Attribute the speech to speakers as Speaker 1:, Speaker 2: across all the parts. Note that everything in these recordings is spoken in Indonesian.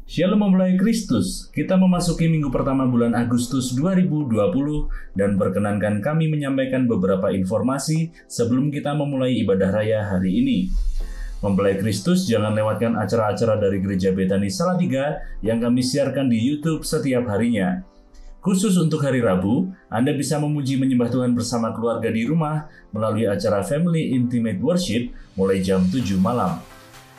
Speaker 1: Shalom mempelai Kristus, kita memasuki minggu pertama bulan Agustus 2020 dan perkenankan kami menyampaikan beberapa informasi sebelum kita memulai ibadah raya hari ini. Mempelai Kristus, jangan lewatkan acara-acara dari Gereja Betani Salatiga yang kami siarkan di YouTube setiap harinya. Khusus untuk hari Rabu, Anda bisa memuji menyembah Tuhan bersama keluarga di rumah melalui acara Family Intimate Worship mulai jam 7 malam.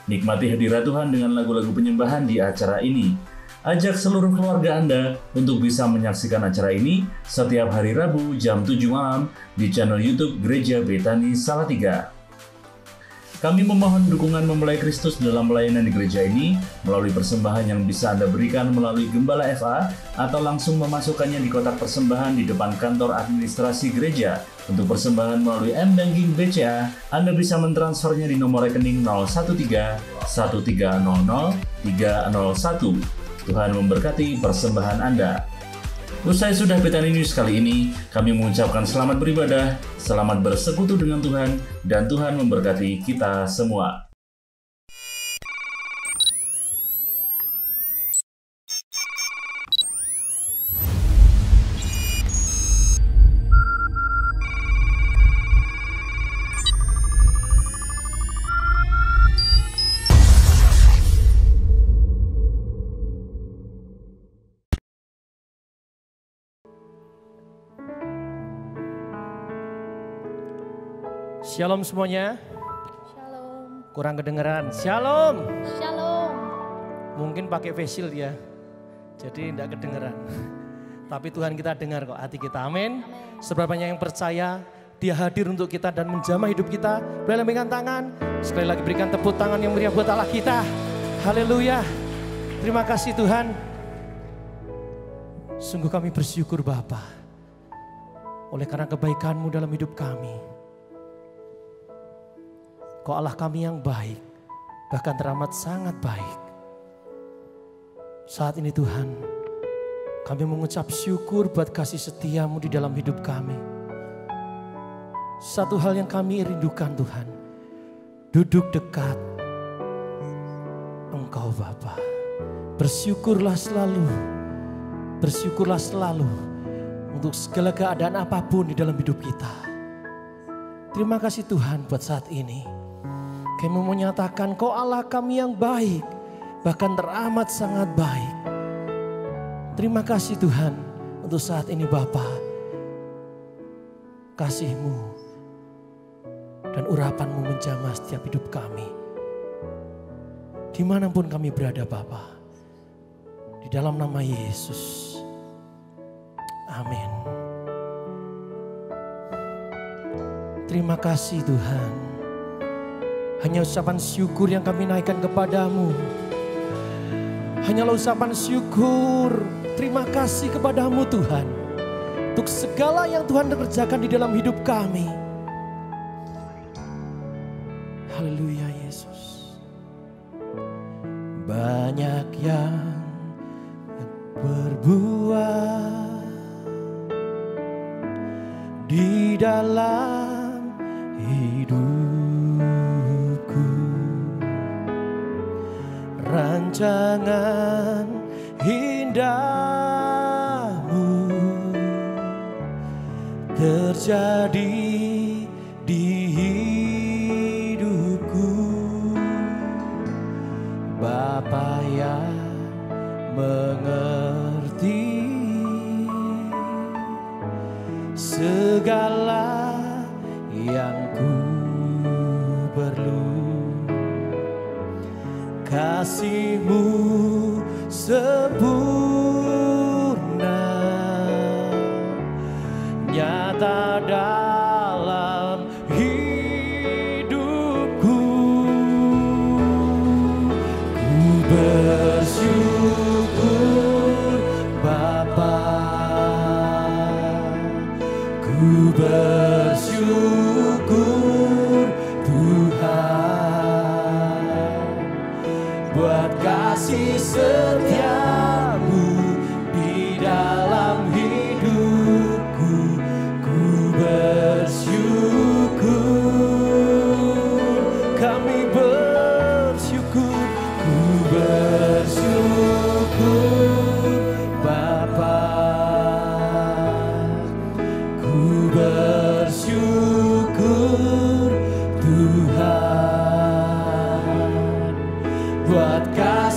Speaker 1: Nikmati hadirat Tuhan dengan lagu-lagu penyembahan di acara ini. Ajak seluruh keluarga Anda untuk bisa menyaksikan acara ini setiap hari Rabu jam 7 malam di channel YouTube Gereja Betani Salatiga. Kami memohon dukungan mempelai Kristus dalam pelayanan di gereja ini melalui persembahan yang bisa Anda berikan melalui Gembala FA atau langsung memasukkannya di kotak persembahan di depan kantor administrasi gereja. Untuk persembahan melalui M-Banking BCA, Anda bisa mentransfernya di nomor rekening 013 1300 301. Tuhan memberkati persembahan Anda. Usai sudah Betani News kali ini, kami mengucapkan selamat beribadah, selamat bersekutu dengan Tuhan, dan Tuhan memberkati kita semua.
Speaker 2: Shalom semuanya.
Speaker 3: Shalom.
Speaker 2: Kurang kedengeran. Shalom.
Speaker 3: Shalom.
Speaker 2: Mungkin pakai face shield ya. Jadi tidak kedengeran. Tapi Tuhan kita dengar kok hati kita. Amin. Seberapa banyak yang percaya Dia hadir untuk kita dan menjamah hidup kita. Boleh lambaikan tangan. Sekali lagi berikan tepuk tangan yang meriah buat Allah kita. Haleluya. Terima kasih Tuhan. Sungguh kami bersyukur Bapa. Oleh karena kebaikan-Mu dalam hidup kami. Kau Allah kami yang baik, bahkan teramat sangat baik. Saat ini Tuhan, kami mengucap syukur buat kasih setia-Mu di dalam hidup kami. Satu hal yang kami rindukan Tuhan, duduk dekat Engkau Bapa. Bersyukurlah selalu untuk segala keadaan apapun di dalam hidup kita. Terima kasih Tuhan buat saat ini. Kami menyatakan Kau Allah kami yang baik, bahkan teramat sangat baik. Terima kasih Tuhan untuk saat ini Bapa. Kasih-Mu dan urapan-Mu menjamah setiap hidup kami. Dimanapun kami berada Bapa. Di dalam nama Yesus. Amin. Terima kasih Tuhan. Hanya ucapan syukur yang kami naikkan kepadamu. Hanyalah ucapan syukur. Terima kasih kepadamu Tuhan. Untuk segala yang Tuhan kerjakan di dalam hidup kami. Haleluya Yesus. Banyak yang berbuat di dalam hidup. Rancangan indahmu terjadi di hidupku. Bapa yang mengerti segala yang ku perlu. Kasih-Mu sempurna nyata dalam hidupku. Ku bersyukur Bapa, ku bersyukur Tuhan buat kasih setia-Mu di dalam hidupku. Ku bersyukur, kami bersyukur, ku bersyukur.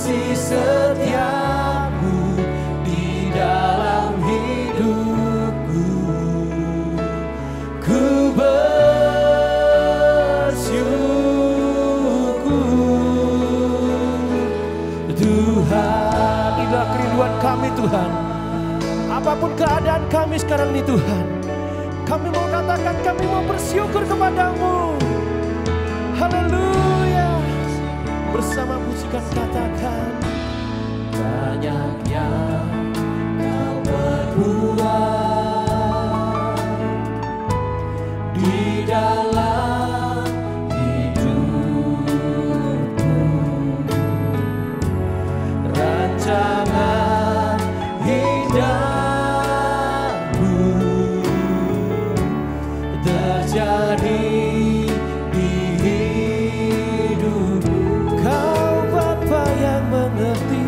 Speaker 2: kasih setiamu di dalam hidupku. Ku bersyukur Tuhan. Inilah kerinduan kami Tuhan. Apapun keadaan kami sekarang ini Tuhan, kami mau katakan kami mau bersyukur kepadamu. Haleluya. Bersama pujikan katakan, banyak yang kau perbuat di dalam hidupku. Rancangan indahmu terjadi di hidup. Kau Bapa yang mengerti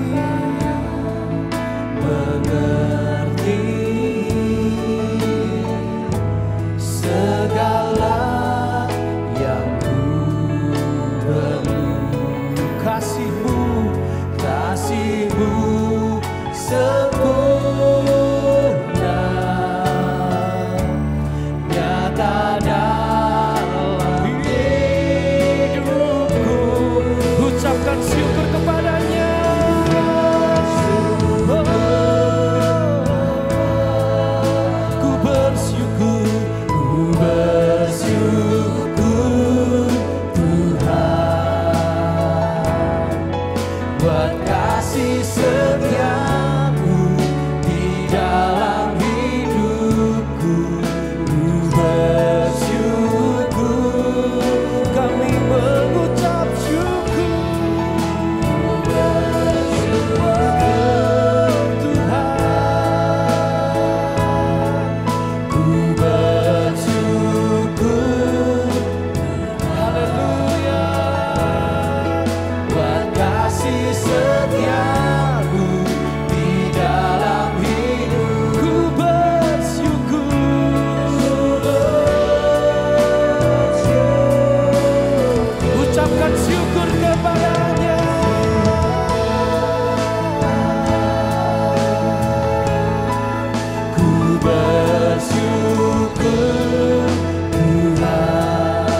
Speaker 2: segala yang ku perlu. Kasih-Mu sempurna nyata dalam hidupku. Ucapkan syukur kepadanya. Ku bersyukur Tuhan buat kasih setiamu di dalam hidupku. Ku bersyukur, kami mengucap syukur. Tuhan, ku bersyukur. Haleluya. Buat kasih setiamu di dalam hidupku. Bersyukur. Ucapkan syukur kepadanya. Ku bersyukur Tuhan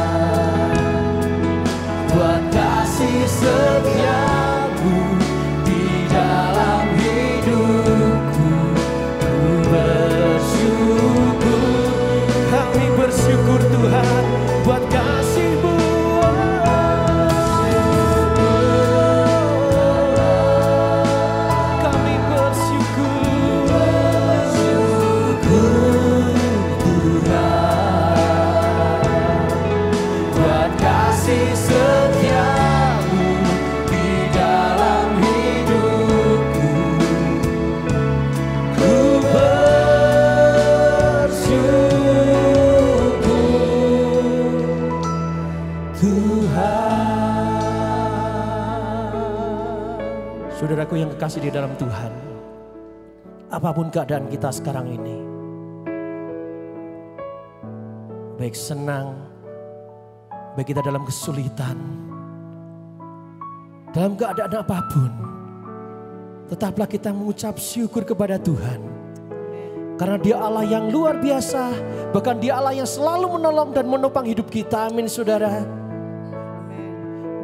Speaker 2: buat kasih setiamu di dalam hidupku. Ku bersyukur, kami bersyukur Tuhan buat kasih-Mu. Kami bersyukur Tuhan buat kasih setiamu di dalam hidupku. Ku bersyukur Tuhan. Saudaraku yang kekasih di dalam Tuhan, apapun keadaan kita sekarang ini, baik senang, baik kita dalam kesulitan, dalam keadaan apapun, tetaplah kita mengucap syukur kepada Tuhan. Karena Dia Allah yang luar biasa, bahkan Dia Allah yang selalu menolong dan menopang hidup kita. Amin saudara.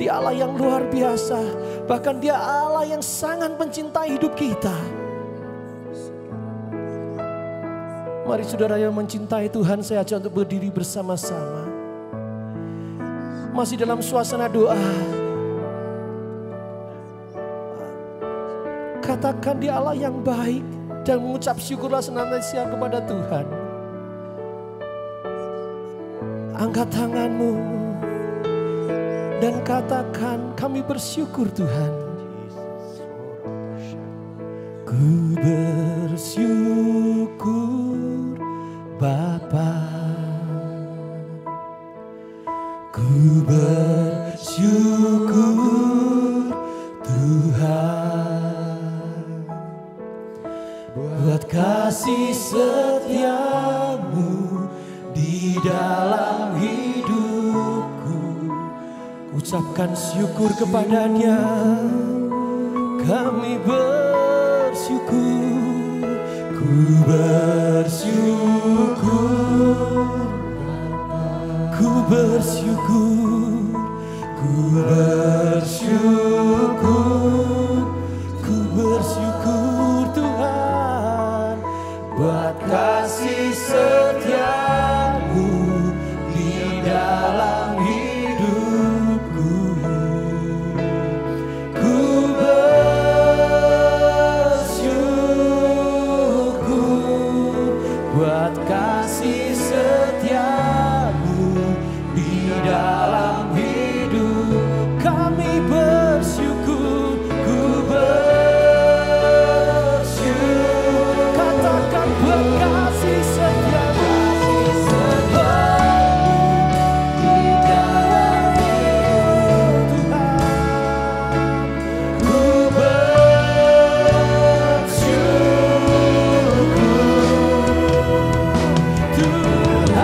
Speaker 2: Dia Allah yang luar biasa, bahkan Dia Allah yang sangat mencintai hidup kita. Mari saudara yang mencintai Tuhan, saya ajak untuk berdiri bersama-sama. Masih dalam suasana doa, katakan Dia Allah yang baik dan mengucap syukurlah senantiasa kepada Tuhan. Angkat tanganmu dan katakan, kami bersyukur Tuhan. Ku bersyukur Bapa, ku bersyukur Tuhan buat kasih setiamu di dalam hidupku. Ucapkan syukur kepadanya. kami bersyukur, ku bersyukur, ku bersyukur, ku bersyukur, ku bersyukur Tuhan buat kasih setiamu di dalam hidupku. Ku bersyukur buat kasih setiamu di dalam hidup kami bersyukur, ku bersyukur. Katakan buat kasih setiamu di dalam hidup Tuhan. Ku bersyukur Tuhan,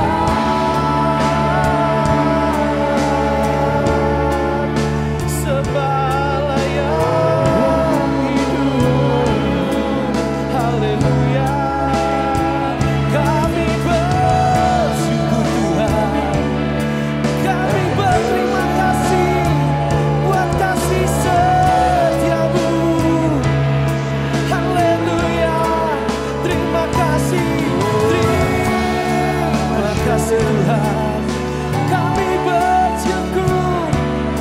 Speaker 2: sebalayang hidup. Haleluya, kami bersyukur Tuhan, kami berterima kasih buat kasih setiamu. Haleluya, terima kasih Tuhan. Kami bersyukur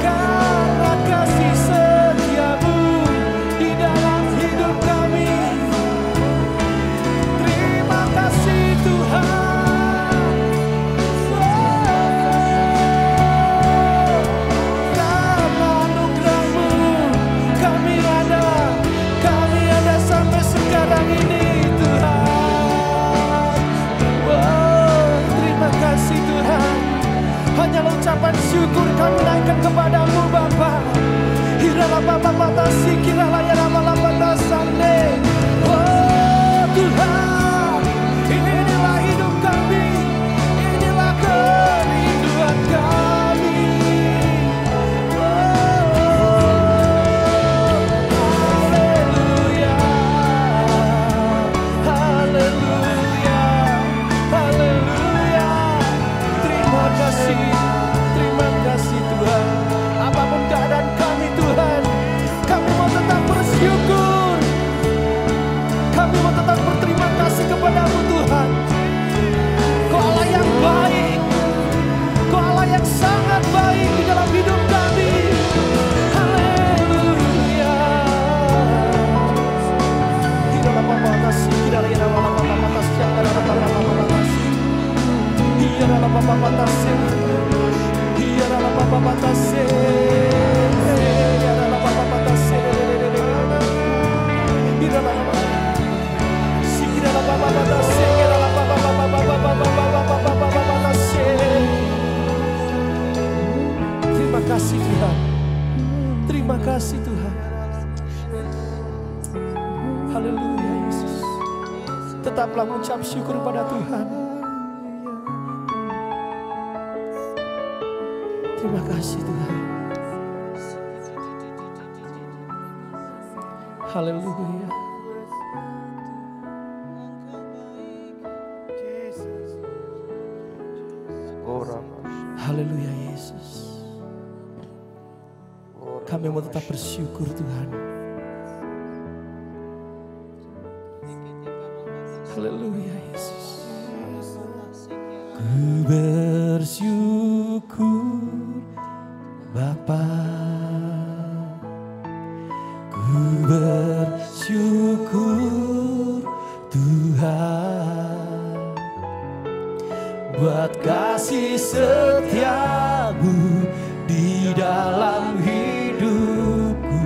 Speaker 2: karena kasih setiamu di dalam hidup kami. Terima kasih Tuhan. Karena anugerah-Mu kami ada sampai sekarang ini Tuhan. Terima kasih Tuhan. Hanyalah ucapan syukur kami naikkan kepadamu Bapa. Hiralah Bapa batasi, kiralah ya Ramalah batasane. Tuhan, inilah hidup kami, inilah kerinduan kami. Haleluya, haleluya, haleluya. Terima kasih Tuhan. Apapun keadaan kami Tuhan, kami mau tetap bersyukur. Kami mau tetap berterima kasih kepadamu Tuhan. Kau Allah yang baik, Kau Allah yang sangat baik di dalam hidup kami. Haleluya. Hiralah Bapa batasi, hiralah ya Ramalah Bapa batasi, hiralah Bapa batasi, hiralah Bapa batasi, hiralah Bapa batasi, hiralah Bapa batasi, hiralah Bapa batasi, hiralah Bapa batasi. Terima kasih Tuhan. Terima kasih Tuhan. Haleluya Yesus. Tetaplah mengucap syukur pada Tuhan. Terima kasih Tuhan. Haleluya. Haleluya Yesus. Kami mau tetap bersyukur Tuhan. Haleluya Yesus. Ku bersyukur Bapa, ku bersyukur Tuhan buat kasih setiamu di dalam hidupku.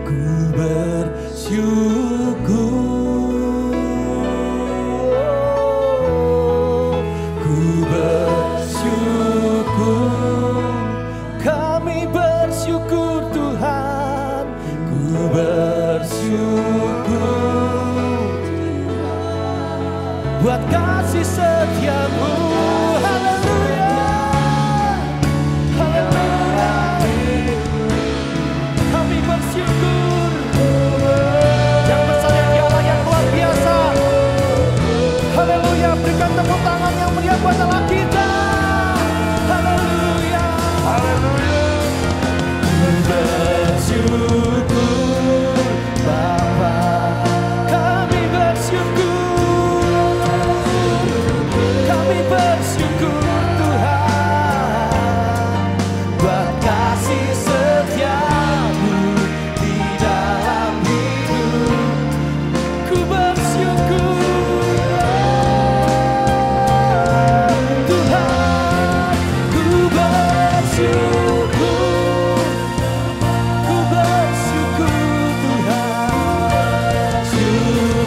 Speaker 2: Ku bersyukur, ku bersyukur, kami bersyukur Tuhan. Ku bersyukur buat kasih setiamu. Haleluya, haleluya. Kami bersyukur,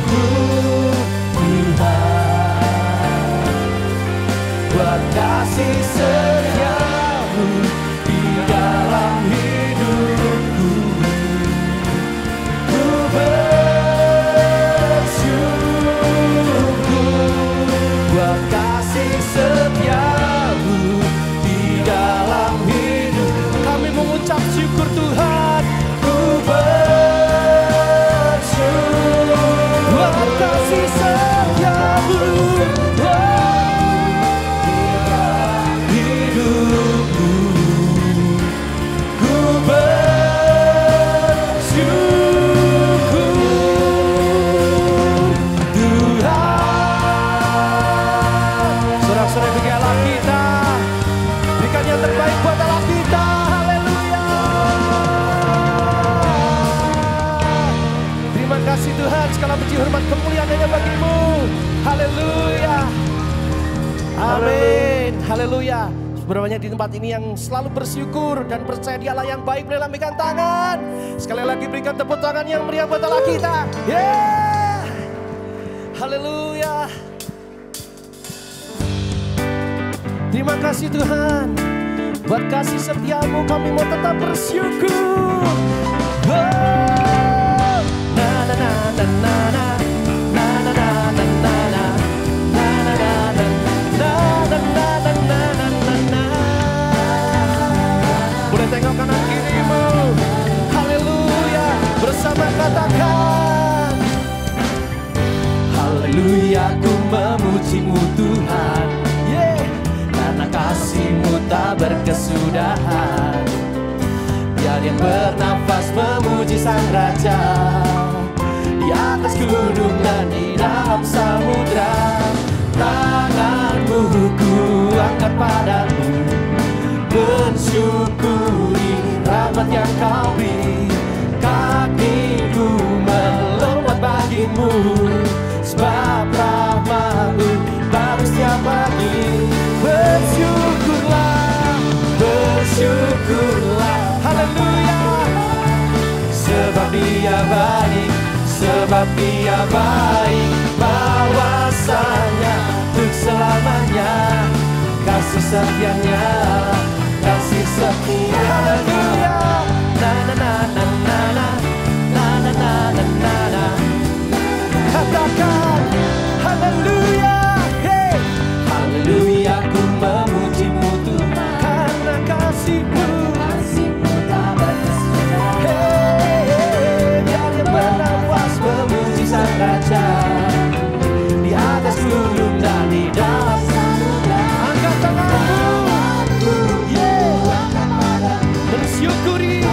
Speaker 2: Tuhan, buat kasih setiamu di dalam hidupku. Ku bersyukur buat kasih setiamu di dalam hidup. Kami mengucap syukur Tuhan. Ku bersyukur buat kasih setiamu hidupku. Ku bersyukur Tuhan. Sorak-sorai bagi Allah kita, berikan yang terbaik buat Allah kita. Haleluya. Terima kasih Tuhan, segala puji hormat kemuliaan hanya bagimu. Haleluya. Amin. Haleluya. Berapa banyak di tempat ini yang selalu bersyukur dan percaya Dialah yang baik, boleh lambaikan tangan. Sekali lagi berikan tepuk tangan yang meriah buat Allah kita. Yeah. Haleluya. Terima kasih Tuhan, buat kasih setiamu kami mau tetap bersyukur. Oh. Na na na na na na. Tengok kanan kirimu, haleluya, bersama katakan haleluya, ku memujimu Tuhan, yeah, karena kasih-Mu tak berkesudahan. Biar yang bernafas memuji Sang Raja, di atas gunung dan di dalam samudra. Tangan-Mu ku angkat padamu, bersyukuri rahmat yang Kau beri. Kakiku melompat bagimu, sebab rahmat-Mu baru setiap pagi. Bersyukurlah, bersyukurlah, haleluya. Sebab Dia baik, sebab Dia baik. Bahwasanya untuk selamanya kasih setianya, kasih setia. Haleluya. Na na na na na na na na na na na na. Katakan haleluya. Hey. Haleluya, ku memujimu Tuhan, karena kasih-Mu tak berkesudahan. Hey, biar yang bernafas memuji Sang Raja, di atas gunung dan di dalam samudra. Angkat tanganmu, bersyukuri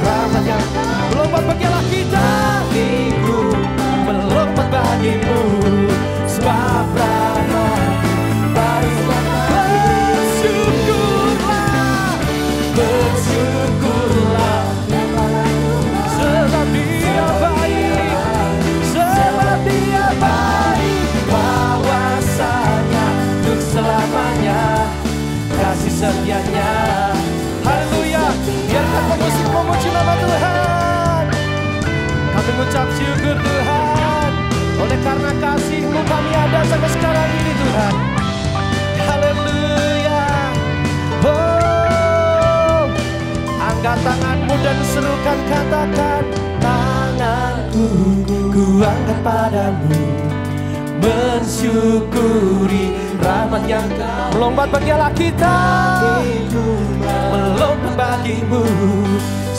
Speaker 2: rahmat yang melompat bagilah kita. Minggu melompat bagimu, sebab rahmat baru bersyukurlah, bersyukurlah, sebab Dia baik, sebab Dia baik. Bahwasanya untuk selamanya kasih setianya. Haleluya. Biarkan pemusik memuji nama Tuhan. Kami mengucap syukur Tuhan, oleh karena kasih-Mu kami ada sampai sekarang ini Tuhan. Haleluya. Oh, angkat tanganmu dan serukan, katakan tanganku ku angkat padamu, bersyukuri rahmat yang Kau. Melompat bagilah kita, melompat bagimu,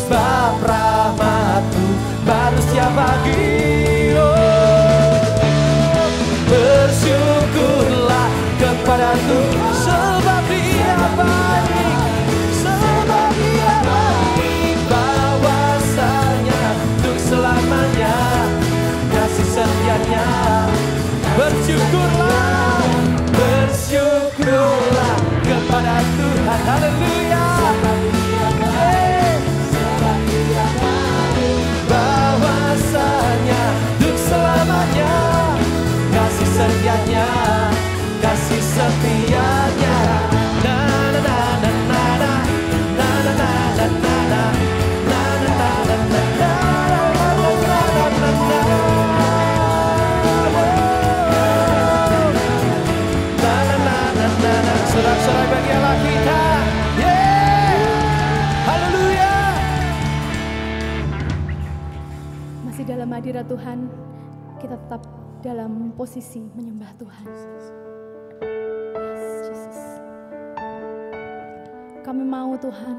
Speaker 2: sebab rahmat-Mu baru setiap pagi. Oh, bersyukurlah kepada Tuhan, sebab Dia baik, sebab Dia baik. Bahwasanya untuk selamanya kasih setianya. Bersyukurlah, bersyukurlah kepada Tuhan. Haleluya. Sebab Dia baik, sebab Dia baik.
Speaker 3: Masih dalam hadirat Tuhan, kita tetap dalam posisi menyembah Tuhan. Yes, Jesus. Kami mau Tuhan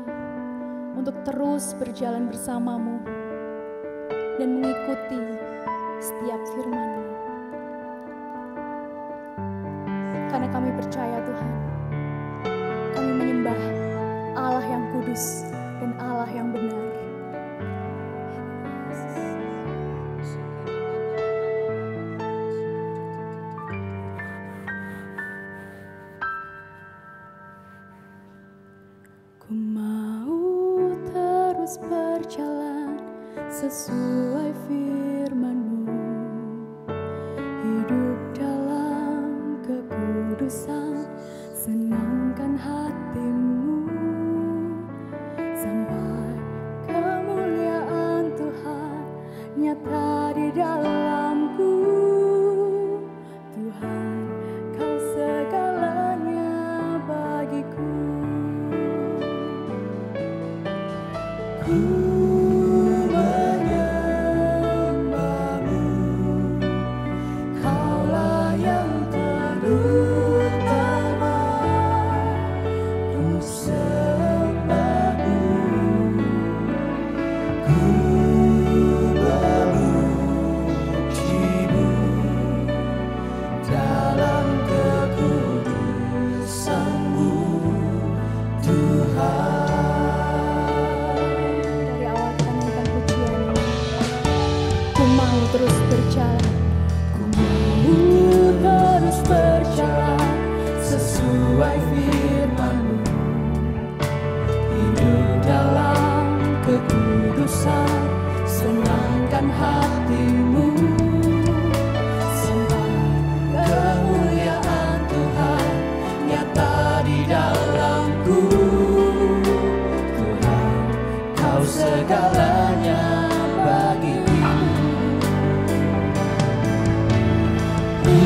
Speaker 3: untuk terus berjalan bersama-Mu dan mengikuti setiap firman-Mu. Karena kami percaya Tuhan, kami menyembah Allah yang kudus dan Allah yang benar. Ku mau terus berjalan sesuai firman-Mu, hidup dalam kekudusan, senangkan hati-Mu, sampai kemuliaan Tuhan nyata di dalamku. Tuhan, Kau segalanya bagiku. Ku menyembah-Mu, Kaulah yang terutama. Ku sembah-Mu, ku memuji-Mu dalam kekudusan-Mu, Tuhan. Dari awal kita nyanyikan pujian ini. Ku mau terus berjalan, ku mau terus berjalan sesuai firman-Mu, hidup dalam kekudusan, senangkan hati-Mu, sampai kemuliaan Tuhan nyata di dalamku. Tuhan, Kau segalanya bagiku. Ku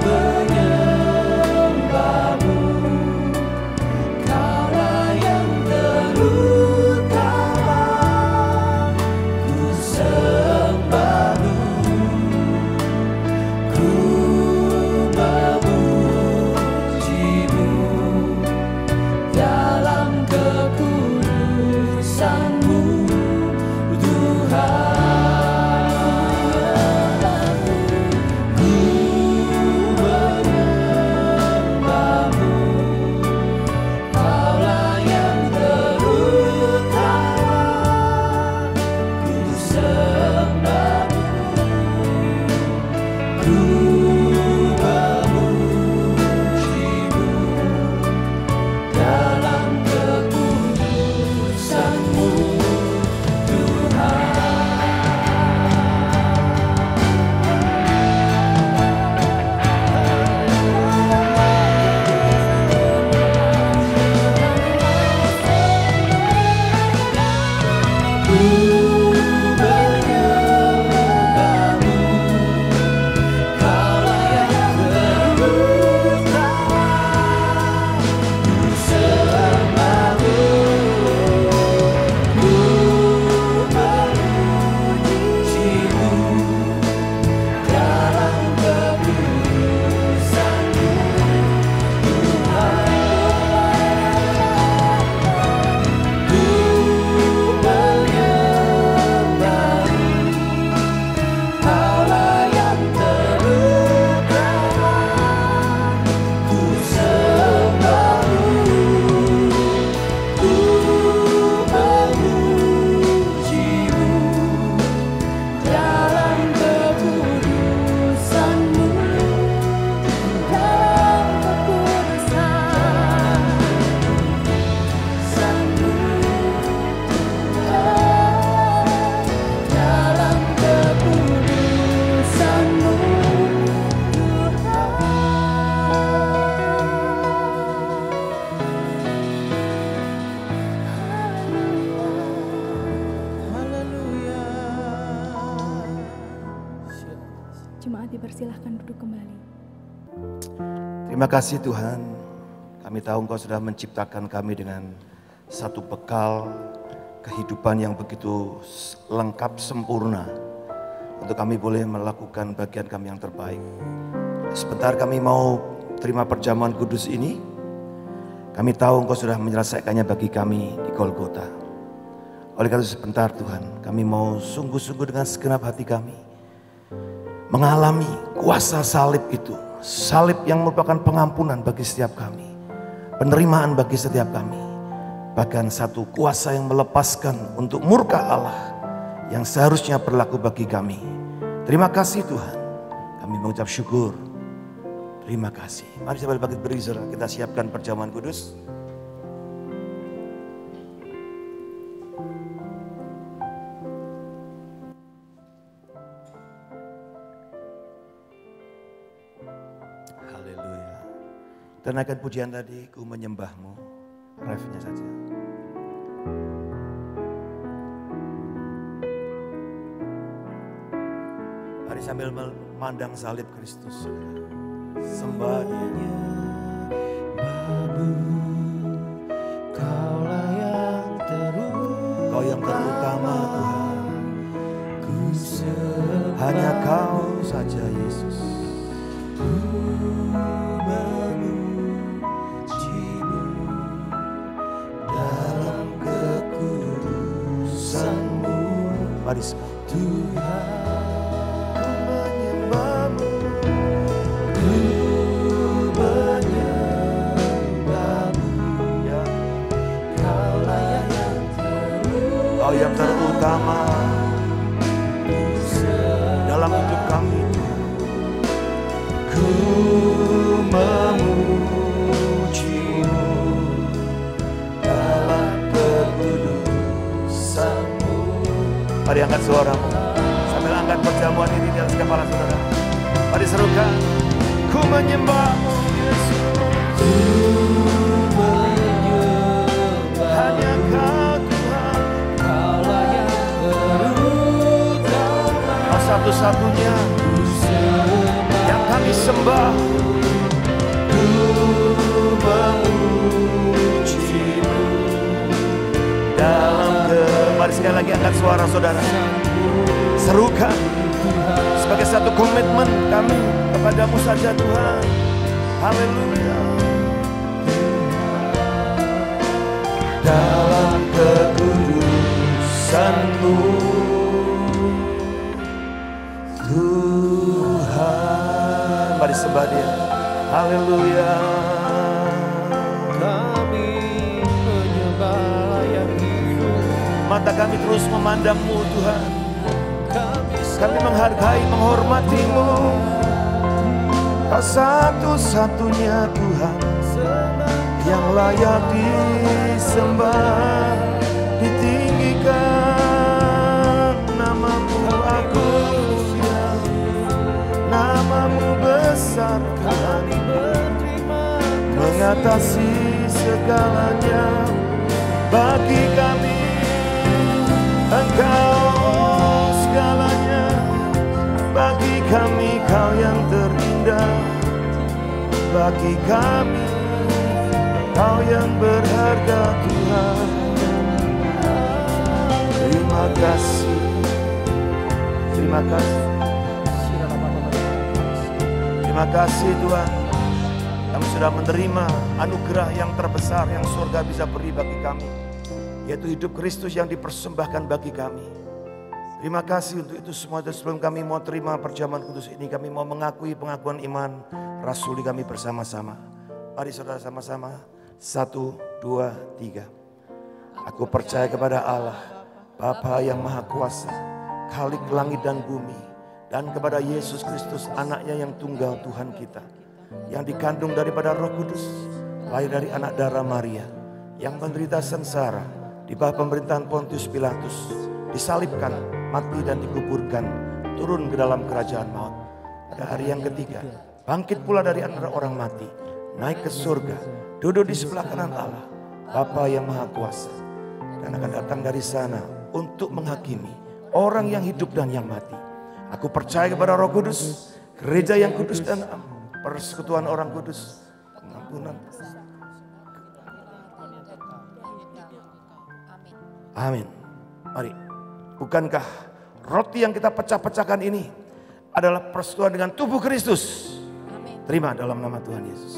Speaker 3: menyembah-Mu, Kaulah yang terutama. Ku sembah-Mu, ku memuji-Mu dalam kekudusan-Mu, Tuhan. Ku menyembah-Mu, Kaulah yang terutama. Ku sembah-Mu, ku memuji-Mu dalam kekudusan-Mu, Tuhan. Ku menyembah-Mu, Kaulah yang terutama. Ku sembah-Mu, ku memuji-Mu dalam kekudusan-Mu, Tuhan. Ku menyembah-Mu, Kaulah yang terutama. Ku sembah-Mu, ku memuji-Mu dalam kekudusan-Mu, dalam kekudusan-Mu, dalam kekudusan-Mu, Jemaat dipersilahkan duduk kembali.
Speaker 4: Terima kasih Tuhan, kami tahu Engkau sudah menciptakan kami dengan satu bekal kehidupan yang begitu lengkap, sempurna, untuk kami boleh melakukan bagian kami yang terbaik. Sebentar kami mau terima perjamuan kudus ini. Kami tahu Engkau sudah menyelesaikannya bagi kami di Golgota. Oleh karena itu sebentar Tuhan, kami mau sungguh-sungguh dengan segenap hati kami mengalami kuasa salib itu. Salib yang merupakan pengampunan bagi setiap kami, penerimaan bagi setiap kami. Bahkan satu kuasa yang melepaskan untuk murka Allah yang seharusnya berlaku bagi kami. Terima kasih Tuhan, kami mengucap syukur. Terima kasih. Mari sambil bangkit berdiri, saudara, kita siapkan perjamuan kudus. Haleluya. Kita naikkan pujian tadi, ku menyembahmu. Refnya saja. Mari sambil memandang salib Kristus. Sembah Dia. Kau yang terutama Tuhan. Hanya Kau saja Yesus. Dalam kekudusan-Mu. Mari semua. Tuhan. Kau yang terutama dalam hidup kami. Ku memuji-Mu dalam kekudusan-Mu. Mari angkat suaramu sambil angkat perjamuan ini di atas kepala saudara. Mari serukan, ku menyembah-Mu Yesus. Ku menyembah hanya Kau Tuhan. Kaulah yang terutama. Kau satu-satunya yang kami sembah. Ku memuji-Mu dalam mari sekali lagi angkat suara saudara. Serukan sebagai satu komitmen kami kepadamu saja Tuhan. Haleluya. Dalam kekudusan-Mu Tuhan. Mari sembah Dia. Haleluya. Kami menyembah yang hidup. Mata kami terus memandang-Mu Tuhan. Kami menghargai, menghormati-Mu. Kau satu-satunya Tuhan yang layak disembah, ditinggikan. Nama-Mu agung, Nama-Mu besar, kami berterima kasih. Mengatasi segalanya bagi kami. Engkau segalanya bagi kami. Kau yang terindah bagi kami. Kau yang berharga Tuhan. Terima kasih. Terima kasih. Terima kasih Tuhan. Kami sudah menerima anugerah yang terbesar yang surga bisa beri bagi kami, yaitu hidup Kristus yang dipersembahkan bagi kami. Terima kasih untuk itu semua. Sebelum kami mau terima perjamuan kudus ini, kami mau mengakui pengakuan iman rasuli kami bersama-sama. Mari saudara sama-sama. 1, 2, 3. Aku percaya kepada Allah, Bapa yang Maha Kuasa, Khalik langit dan bumi, dan kepada Yesus Kristus, anaknya yang tunggal Tuhan kita, yang dikandung daripada Roh Kudus, lahir dari anak darah Maria, yang menderita sengsara di bawah pemerintahan Pontius Pilatus, disalibkan, mati dan dikuburkan, turun ke dalam kerajaan maut. Pada hari yang ketiga, bangkit pula dari antara orang mati, naik ke surga, duduk di sebelah kanan Allah, Bapa yang Maha Kuasa, dan akan datang dari sana untuk menghakimi orang yang hidup dan yang mati. Aku percaya kepada Roh Kudus, gereja yang kudus dan persekutuan orang kudus, pengampunan. Amin. Mari. Bukankah roti yang kita pecah-pecahkan ini adalah persekutuan dengan tubuh Kristus? Terima dalam nama Tuhan Yesus.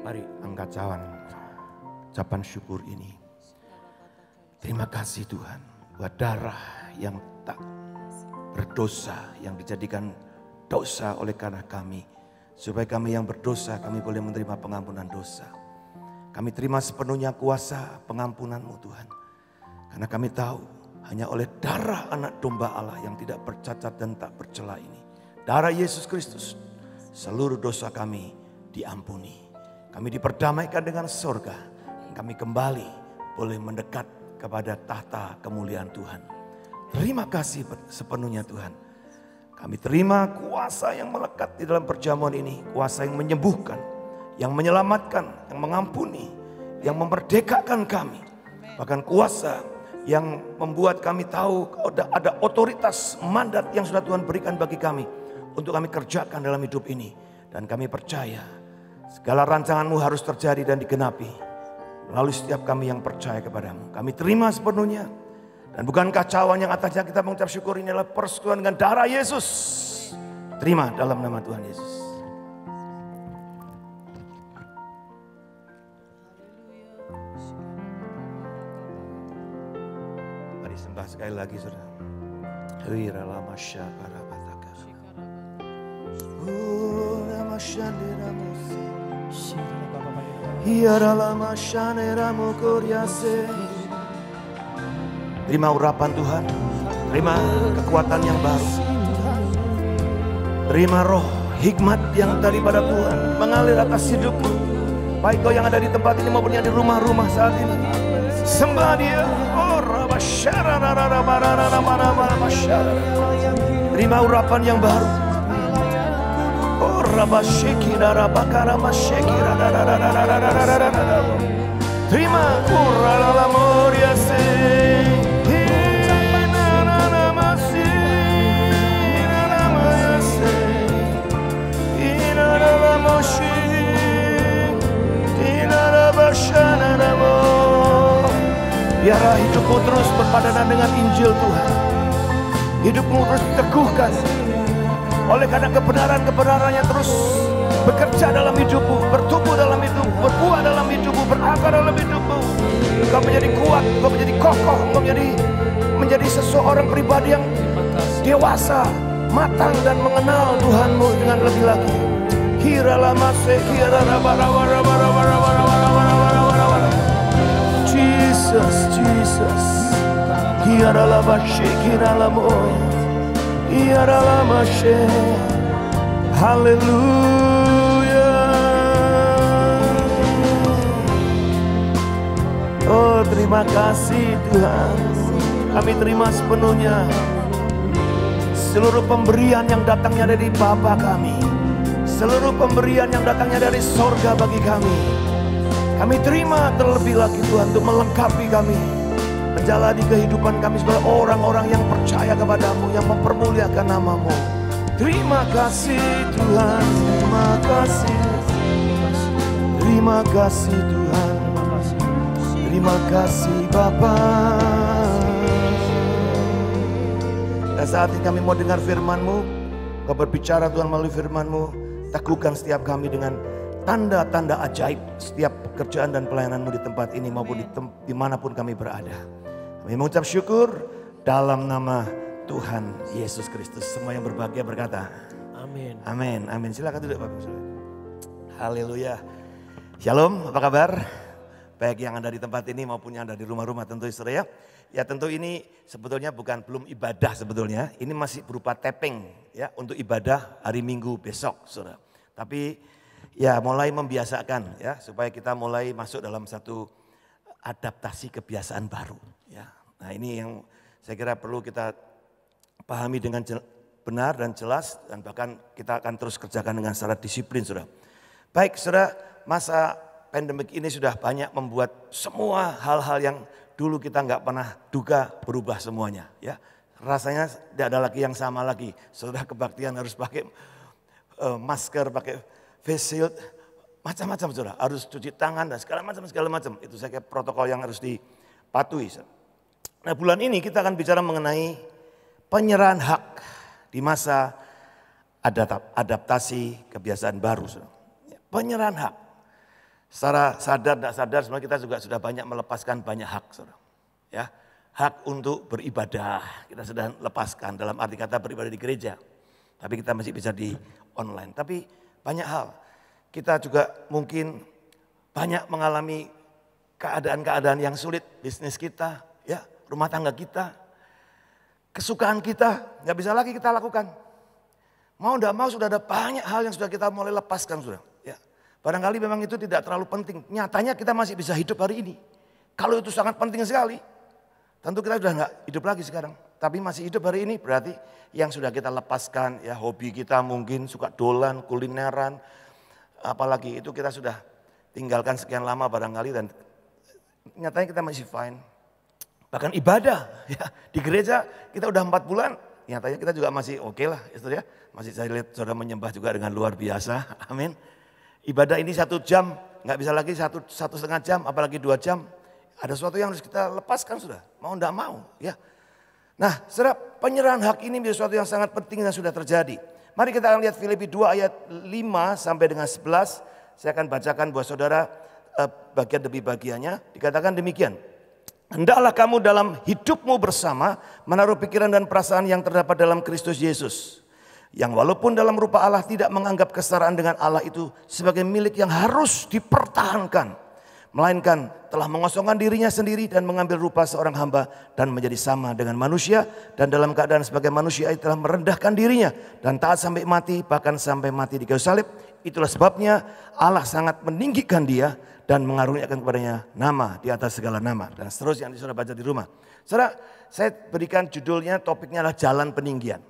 Speaker 4: Mari angkat ucapan syukur ini. Terima kasih Tuhan buat darah yang tak berdosa, yang dijadikan dosa oleh karena kami. Supaya kami yang berdosa, kami boleh menerima pengampunan dosa. Kami terima sepenuhnya kuasa pengampunan-Mu Tuhan. Karena kami tahu hanya oleh darah anak domba Allah yang tidak bercacat dan tak bercela ini, darah Yesus Kristus, seluruh dosa kami diampuni. Kami diperdamaikan dengan surga. Kami kembali boleh mendekat kepada tahta kemuliaan Tuhan. Terima kasih sepenuhnya Tuhan. Kami terima kuasa yang melekat di dalam perjamuan ini. Kuasa yang menyembuhkan, yang menyelamatkan, yang mengampuni, yang memerdekakan kami. Bahkan kuasa yang membuat kami tahu ada otoritas mandat yang sudah Tuhan berikan bagi kami untuk kami kerjakan dalam hidup ini. Dan kami percaya segala rancangan-Mu harus terjadi dan digenapi melalui setiap kami yang percaya kepadamu. Kami terima sepenuhnya. Dan bukan kacauan yang atasnya kita mengucap syukur, ini adalah persekutuan dengan darah Yesus. Terima dalam nama Tuhan Yesus. Mari sembah sekali lagi saudara. Terima urapan Tuhan, terima kekuatan yang baru, terima roh hikmat yang daripada Tuhan mengalir atas hidupmu. Baik kau yang ada di tempat ini maupun yang di rumah-rumah saat ini, sembah Dia. Terima urapan yang baru. Terima biarlah hidupmu terus berpadanan dengan Injil Tuhan. Hidupmu terus diteguhkan oleh karena kebenaran-kebenaran yang terus bekerja dalam hidupmu, bertumbuh dalam hidupmu, berbuah dalam hidupmu, berakar dalam hidupmu. Engkau menjadi kuat, engkau menjadi kokoh, engkau menjadi seseorang pribadi yang dewasa, matang dan mengenal Tuhanmu dengan lebih lagi. Jesus, Jesus. Haleluya. Oh, terima kasih Tuhan. Kami terima sepenuhnya seluruh pemberian yang datangnya dari Bapa kami, seluruh pemberian yang datangnya dari sorga bagi kami. Kami terima terlebih lagi Tuhan untuk melengkapi kami, menjalani kehidupan kami sebagai orang-orang yang percaya kepadamu, yang mempermuliakan nama-Mu. Terima kasih Tuhan, terima kasih. Terima kasih Tuhan, terima kasih Bapa. Dan saat ini kami mau dengar firman-Mu. Kau berbicara Tuhan melalui firman-Mu. Teguhkan setiap kami dengan tanda-tanda ajaib setiap pekerjaan dan pelayanan-Mu di tempat ini maupun dimanapun kami berada. Kami mengucap syukur dalam nama Tuhan Yesus Kristus. Semua yang berbahagia berkata amin. Amin. Amin. Silakan duduk Bapak. Haleluya. Shalom, apa kabar? Baik yang ada di tempat ini maupun yang ada di rumah-rumah tentu saudara ya. Ya tentu ini sebetulnya belum ibadah sebetulnya. Ini masih berupa tapping ya untuk ibadah hari Minggu besok saudara. Tapi ya mulai membiasakan ya supaya kita mulai masuk dalam satu adaptasi kebiasaan baru ya. Nah ini yang saya kira perlu kita pahami dengan benar dan jelas dan bahkan kita akan terus kerjakan dengan secara disiplin saudara. Baik saudara, masa pandemik ini sudah banyak membuat semua hal-hal yang dulu kita nggak pernah duga berubah semuanya ya. rasanya tidak ada lagi yang sama lagi. Saudara kebaktian harus pakai masker, pakai face shield, macam-macam saudara. Harus cuci tangan dan segala macam. Itu saya kira protokol yang harus dipatuhi. Nah bulan ini kita akan bicara mengenai penyerahan hak di masa adaptasi kebiasaan baru. Saudara. Penyerahan hak. Secara sadar tidak sadar sebenarnya kita juga sudah banyak melepaskan banyak hak. Saudara. Ya, hak untuk beribadah kita sudah lepaskan dalam arti kata beribadah di gereja. Tapi kita masih bisa di online. Tapi banyak hal. Kita juga mungkin banyak mengalami keadaan-keadaan yang sulit. Bisnis kita, ya, rumah tangga kita, kesukaan kita, nggak bisa lagi kita lakukan. Mau tidak mau sudah ada banyak hal yang sudah kita mulai lepaskan sudah. Ya. Barangkali memang itu tidak terlalu penting. Nyatanya kita masih bisa hidup hari ini. Kalau itu sangat penting sekali, tentu kita sudah nggak hidup lagi sekarang. Tapi masih hidup hari ini berarti yang sudah kita lepaskan, ya hobi kita mungkin suka dolan, kulineran, apalagi itu kita sudah tinggalkan sekian lama barangkali dan nyatanya kita masih fine. Bahkan ibadah, ya di gereja kita udah 4 bulan, nyatanya kita juga masih oke lah, ya. Masih saya lihat saudara menyembah juga dengan luar biasa, amin. Ibadah ini 1 jam, nggak bisa lagi 1,5 jam, apalagi 2 jam. Ada sesuatu yang harus kita lepaskan sudah, mau enggak mau, ya. Nah, saudara, penyerahan hak ini menjadi sesuatu yang sangat penting dan sudah terjadi. Mari kita akan lihat Filipi 2 ayat 5 sampai dengan 11. Saya akan bacakan buat saudara bagian demi bagiannya. Dikatakan demikian. Hendaklah kamu dalam hidupmu bersama menaruh pikiran dan perasaan yang terdapat dalam Kristus Yesus. Yang walaupun dalam rupa Allah tidak menganggap kesetaraan dengan Allah itu sebagai milik yang harus dipertahankan. Melainkan telah mengosongkan dirinya sendiri dan mengambil rupa seorang hamba dan menjadi sama dengan manusia. Dan dalam keadaan sebagai manusia ia telah merendahkan dirinya dan taat sampai mati, bahkan sampai mati di kayu salib. Itulah sebabnya Allah sangat meninggikan dia dan mengaruniakan kepadanya nama di atas segala nama. Dan seterusnya yang saudara baca di rumah. Saudara, saya berikan judulnya, topiknya adalah jalan peninggian.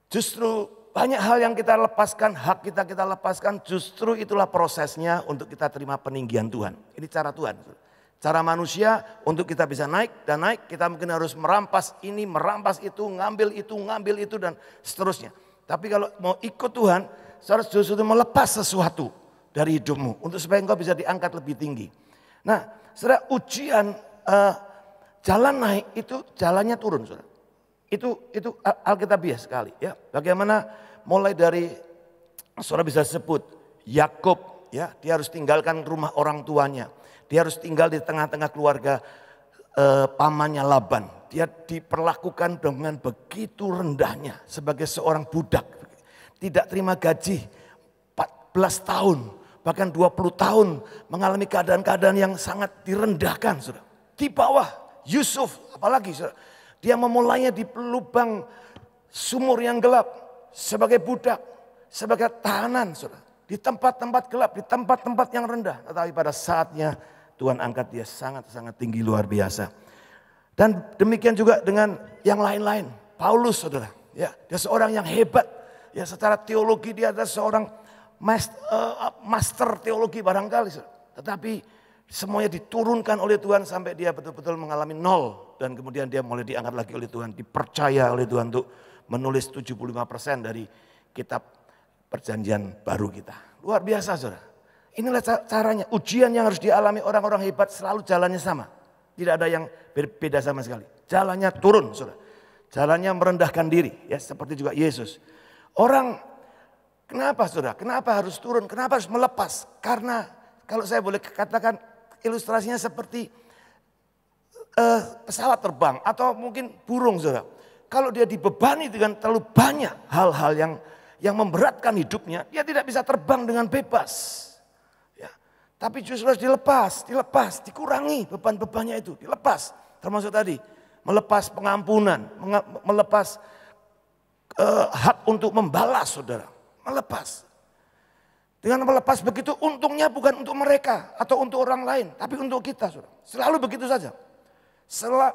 Speaker 4: Justru banyak hal yang kita lepaskan, hak kita lepaskan, justru itulah prosesnya untuk kita terima peninggian Tuhan. Ini cara Tuhan. Cara manusia untuk kita bisa naik dan naik, kita mungkin harus merampas ini, merampas itu, ngambil itu dan seterusnya. Tapi kalau mau ikut Tuhan, saudara justru melepas sesuatu dari hidupmu untuk supaya engkau bisa diangkat lebih tinggi. Nah, saudara, ujian jalan naik itu jalannya turun, saudara. Itu alkitabiah sekali, ya. Bagaimana mulai dari saudara bisa sebut Yakub, ya, dia harus tinggalkan rumah orang tuanya. Dia harus tinggal di tengah-tengah keluarga pamannya Laban. Dia diperlakukan dengan begitu rendahnya sebagai seorang budak. Tidak terima gaji 14 tahun, bahkan 20 tahun mengalami keadaan-keadaan yang sangat direndahkan, saudara. Di bawah Yusuf, apalagi saudara. Dia memulainya di lubang sumur yang gelap sebagai budak, sebagai tahanan, saudara. Di tempat-tempat gelap, di tempat-tempat yang rendah. Tetapi pada saatnya Tuhan angkat dia sangat-sangat tinggi luar biasa. Dan demikian juga dengan yang lain-lain. Paulus, saudara, ya, dia seorang yang hebat. Ya, secara teologi dia adalah seorang master teologi barangkali, saudara. Tetapi semuanya diturunkan oleh Tuhan sampai dia betul-betul mengalami 0. Dan kemudian dia mulai diangkat lagi oleh Tuhan, dipercaya oleh Tuhan untuk menulis 75% dari kitab perjanjian baru kita. Luar biasa, saudara. Inilah caranya, ujian yang harus dialami orang-orang hebat selalu jalannya sama. Tidak ada yang berbeda sama sekali. Jalannya turun, saudara. Jalannya merendahkan diri, ya, seperti juga Yesus. Orang, kenapa saudara? Kenapa harus turun? Kenapa harus melepas? Karena kalau saya boleh katakan ilustrasinya seperti pesawat terbang atau mungkin burung, saudara. Kalau dia dibebani dengan terlalu banyak hal-hal yang memberatkan hidupnya, dia tidak bisa terbang dengan bebas. Ya. Tapi justru harus dilepas, dikurangi beban-bebannya itu, dilepas. Termasuk tadi, melepas pengampunan, melepas hak untuk membalas, saudara. Melepas. Dengan melepas begitu, untungnya bukan untuk mereka atau untuk orang lain, tapi untuk kita, saudara. Selalu begitu saja.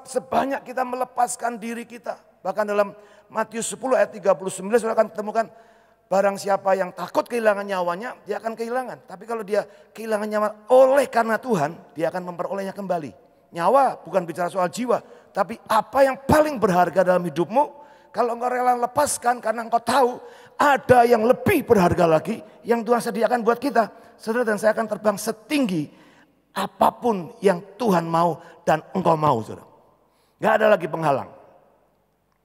Speaker 4: Sebanyak kita melepaskan diri kita. Bahkan dalam Matius 10 ayat 39 saudara akan temukan barang siapa yang takut kehilangan nyawanya, dia akan kehilangan. Tapi kalau dia kehilangan nyawa oleh karena Tuhan, dia akan memperolehnya kembali. Nyawa bukan bicara soal jiwa. Tapi apa yang paling berharga dalam hidupmu, kalau engkau rela lepaskan karena engkau tahu ada yang lebih berharga lagi yang Tuhan sediakan buat kita. Saudara dan saya akan terbang setinggi apapun yang Tuhan mau dan engkau mau, saudara. Gak ada lagi penghalang.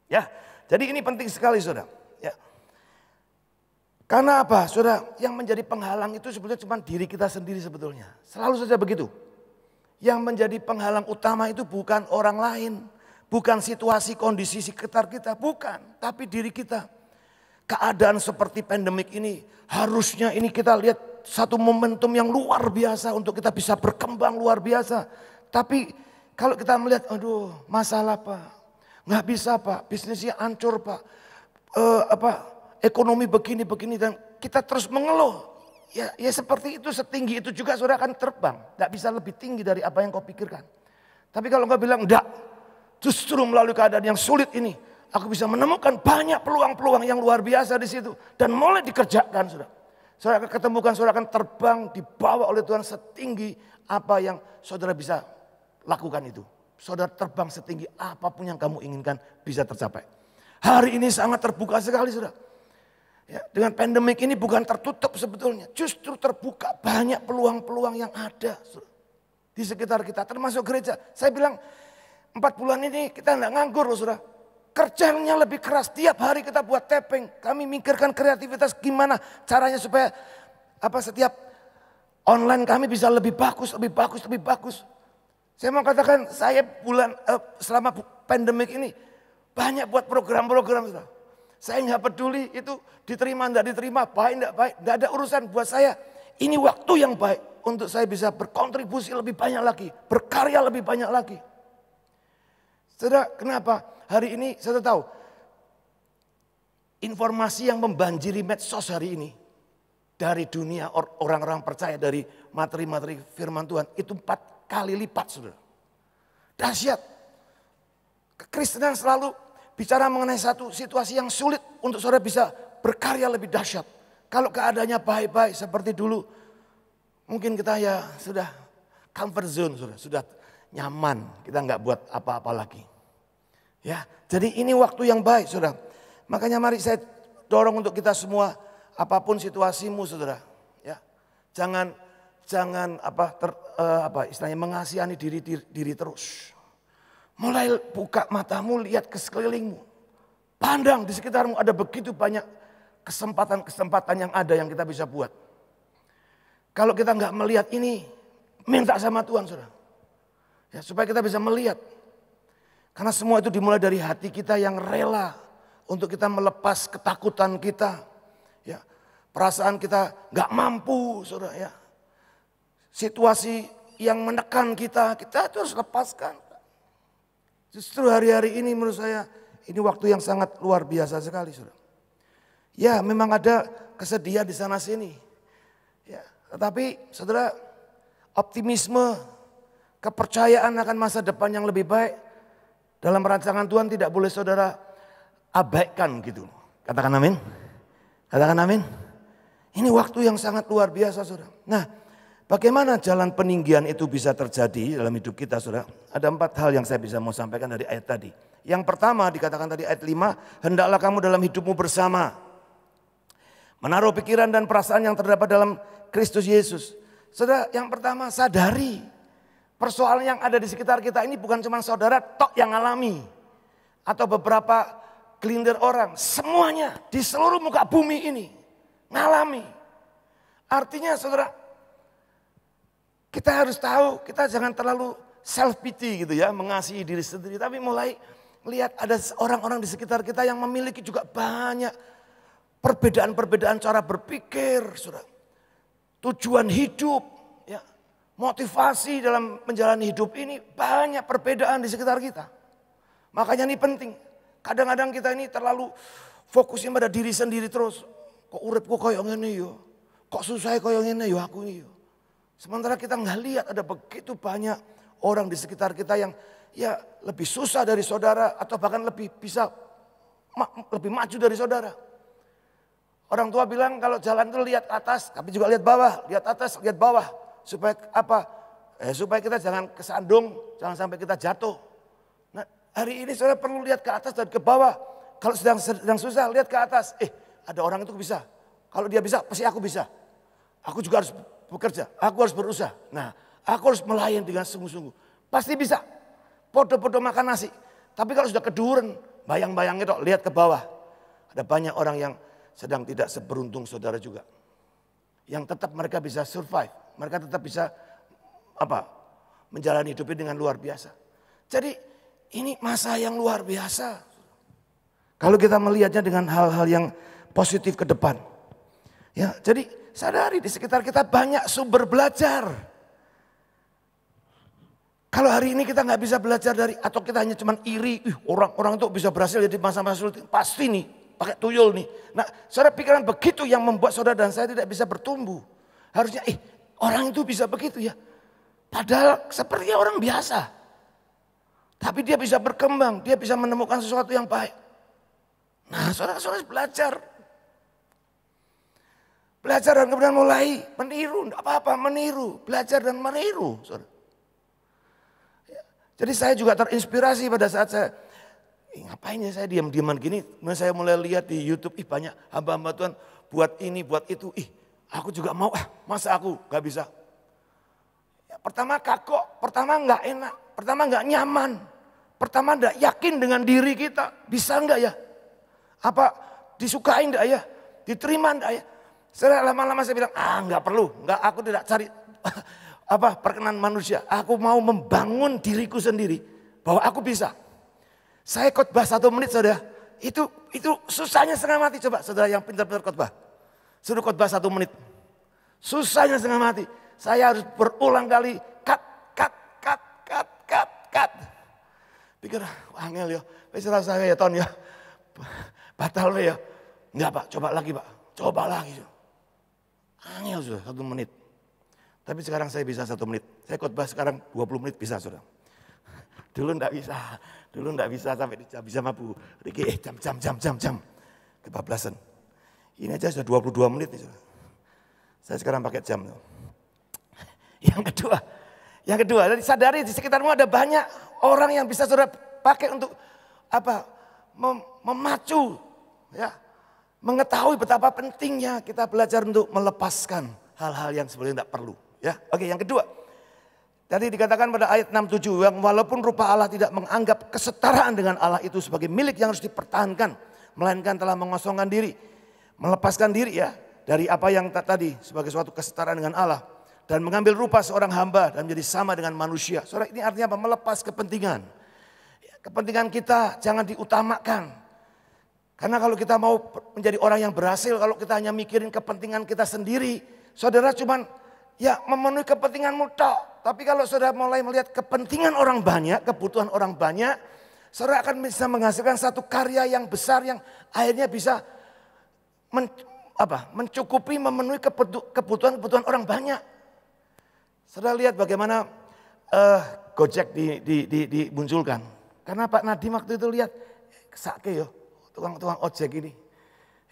Speaker 4: Ya, jadi ini penting sekali, saudara. Ya. Karena apa, saudara? Yang menjadi penghalang itu sebetulnya cuma diri kita sendiri sebetulnya. Selalu saja begitu. Yang menjadi penghalang utama itu bukan orang lain. Bukan situasi, kondisi sekitar kita, bukan. Tapi diri kita. Keadaan seperti pandemik ini, harusnya ini kita lihat satu momentum yang luar biasa untuk kita bisa berkembang luar biasa. Tapi kalau kita melihat, aduh masalah Pak, nggak bisa Pak, bisnisnya hancur Pak, ekonomi begini dan kita terus mengeluh. Ya seperti itu, setinggi itu juga saudara akan terbang. Nggak bisa lebih tinggi dari apa yang kau pikirkan. Tapi kalau engkau bilang enggak, justru melalui keadaan yang sulit ini, aku bisa menemukan banyak peluang-peluang yang luar biasa di situ. Dan mulai dikerjakan, saudara. Saudara akan ketemukan, saudara akan terbang, dibawa oleh Tuhan setinggi apa yang saudara bisa lakukan itu. Saudara terbang setinggi apapun yang kamu inginkan bisa tercapai. Hari ini sangat terbuka sekali, saudara. Ya, dengan pandemik ini bukan tertutup sebetulnya. Justru terbuka banyak peluang-peluang yang ada, saudara, di sekitar kita, termasuk gereja. Saya bilang 4 bulan ini kita enggak nganggur loh, saudara. Kerjanya lebih keras, tiap hari kita buat tapping. Kami mikirkan kreativitas gimana caranya supaya setiap online kami bisa lebih bagus. Saya mau katakan saya selama pandemik ini banyak buat program-program, saudara. Saya nggak peduli itu diterima enggak diterima, baik enggak baik, enggak ada urusan buat saya. Ini waktu yang baik untuk saya bisa berkontribusi lebih banyak lagi, berkarya lebih banyak lagi. Saudara, kenapa? Hari ini saya tahu informasi yang membanjiri medsos hari ini dari dunia orang-orang percaya, dari materi-materi firman Tuhan itu 4 kali lipat, saudara. Dahsyat. Kekristenan selalu bicara mengenai satu situasi yang sulit untuk saudara bisa berkarya lebih dahsyat. Kalau keadaannya baik-baik seperti dulu, mungkin kita ya sudah comfort zone, sudah nyaman, kita nggak buat apa-apa lagi. Ya, jadi ini waktu yang baik, saudara. Makanya mari saya dorong untuk kita semua, apapun situasimu, saudara, ya, jangan istilahnya mengasihani diri terus. Mulai buka matamu, lihat ke sekelilingmu, pandang di sekitarmu ada begitu banyak kesempatan-kesempatan yang ada yang kita bisa buat. Kalau kita nggak melihat ini, minta sama Tuhan, saudara, ya, supaya kita bisa melihat. Karena semua itu dimulai dari hati kita yang rela untuk kita melepas ketakutan kita, ya, perasaan kita nggak mampu, saudara, ya, situasi yang menekan kita harus lepaskan. Justru hari-hari ini menurut saya ini waktu yang sangat luar biasa sekali, saudara. Ya, memang ada kesedihan di sana sini, ya, tetapi saudara, optimisme, kepercayaan akan masa depan yang lebih baik dalam rancangan Tuhan tidak boleh saudara abaikan gitu. Katakan amin. Katakan amin. Ini waktu yang sangat luar biasa, saudara. Nah, bagaimana jalan peninggian itu bisa terjadi dalam hidup kita, saudara? Ada 4 hal yang saya bisa mau sampaikan dari ayat tadi. Yang pertama dikatakan tadi ayat 5, hendaklah kamu dalam hidupmu bersama menaruh pikiran dan perasaan yang terdapat dalam Kristus Yesus. Saudara, yang pertama sadari persoalan yang ada di sekitar kita ini bukan cuma saudara tok yang alami. Atau beberapa gelintir orang. Semuanya di seluruh muka bumi ini ngalami. Artinya saudara, kita harus tahu, kita jangan terlalu self pity gitu ya, mengasihi diri sendiri. Tapi mulai lihat ada orang-orang di sekitar kita yang memiliki juga banyak perbedaan-perbedaan cara berpikir, saudara. Tujuan hidup, ya, motivasi dalam menjalani hidup ini banyak perbedaan di sekitar kita. Makanya ini penting. Kadang-kadang kita ini terlalu fokusnya pada diri sendiri terus. Kok uripku koyo ngene yo. Kok susah koyo ngene yo aku ini yo. Sementara kita nggak lihat ada begitu banyak orang di sekitar kita yang ya lebih susah dari saudara atau bahkan lebih bisa lebih maju dari saudara. Orang tua bilang kalau jalan itu lihat atas, tapi juga lihat bawah, lihat atas, lihat bawah. Supaya apa? Supaya kita jangan kesandung, jangan sampai kita jatuh. Nah, Hari ini saudara perlu lihat ke atas dan ke bawah. Kalau sedang susah, lihat ke atas. Ada orang itu bisa. Kalau dia bisa, pasti aku bisa. Aku juga harus bekerja, aku harus berusaha. Nah, aku harus melayani dengan sungguh-sungguh. Pasti bisa. Podo-podo makan nasi. Tapi kalau sudah keduren, bayang-bayang itu lihat ke bawah. Ada banyak orang yang sedang tidak seberuntung saudara juga. Yang tetap mereka bisa survive. Mereka tetap bisa menjalani hidupnya dengan luar biasa. Jadi ini masa yang luar biasa. Kalau kita melihatnya dengan hal-hal yang positif ke depan. Ya, jadi sadari di sekitar kita banyak sumber belajar. Kalau hari ini kita nggak bisa belajar dari, atau kita hanya cuman iri, orang-orang itu bisa berhasil jadi masa-masa sulit, pasti nih pakai tuyul nih. Nah, saudara pikiran begitu yang membuat saudara dan saya tidak bisa bertumbuh. Harusnya, orang itu bisa begitu ya. Padahal sepertinya orang biasa. Tapi dia bisa berkembang, dia bisa menemukan sesuatu yang baik. Nah, saudara-saudara belajar. Belajar dan kemudian mulai meniru, tidak apa-apa meniru, belajar dan meniru. Saudara. Jadi saya juga terinspirasi pada saat saya, ngapain ya saya diam-diaman gini. Kemudian saya mulai lihat di YouTube, banyak hamba-hamba Tuhan buat ini, buat itu. Aku juga mau, masa aku gak bisa. Ya, pertama kagok, pertama gak enak, pertama gak nyaman. Pertama gak yakin dengan diri kita, bisa gak ya? Apa disukain gak ya? Diterima gak ya? Setelah lama-lama saya bilang, gak perlu, aku tidak cari perkenan manusia. Aku mau membangun diriku sendiri bahwa aku bisa. Saya khotbah 1 menit saudara, itu susahnya setengah mati. Coba saudara yang pintar-pintar khotbah, suruh khotbah 1 menit, susahnya setengah mati. Saya harus berulang kali cut. Pikir angel ya, saudara saya ya Ton ya, batal ya. Enggak Pak, coba lagi Pak, coba lagi. Angel sudah 1 menit. Tapi sekarang saya bisa 1 menit. Saya khotbah sekarang 20 menit bisa saudara. Dulu enggak bisa sampai bisa mampu. Riki jam. Kebablasan. Ini aja sudah 22 menit nih saudara. Saya sekarang pakai jam. Yang kedua, dari sadari di sekitarmu ada banyak orang yang bisa saudara pakai untuk memacu ya. Mengetahui betapa pentingnya kita belajar untuk melepaskan hal-hal yang sebenarnya tidak perlu. Ya, oke, yang kedua. Tadi dikatakan pada ayat 67, yang walaupun rupa Allah tidak menganggap kesetaraan dengan Allah itu sebagai milik yang harus dipertahankan, melainkan telah mengosongkan diri, melepaskan diri ya dari apa yang tadi sebagai suatu kesetaraan dengan Allah dan mengambil rupa seorang hamba dan menjadi sama dengan manusia. Saudara, ini artinya apa? Melepas kepentingan. Kepentingan kita jangan diutamakan. Karena kalau kita mau menjadi orang yang berhasil, kalau kita hanya mikirin kepentingan kita sendiri, saudara cuman memenuhi kepentinganmu tok. Tapi kalau saudara mulai melihat kepentingan orang banyak, kebutuhan orang banyak, saudara akan bisa menghasilkan satu karya yang besar yang akhirnya bisa mencukupi, memenuhi kebutuhan orang banyak. Saudara lihat bagaimana Gojek dimunculkan. Karena Pak Nadiem waktu itu lihat, sake yo. Tukang ojek ini,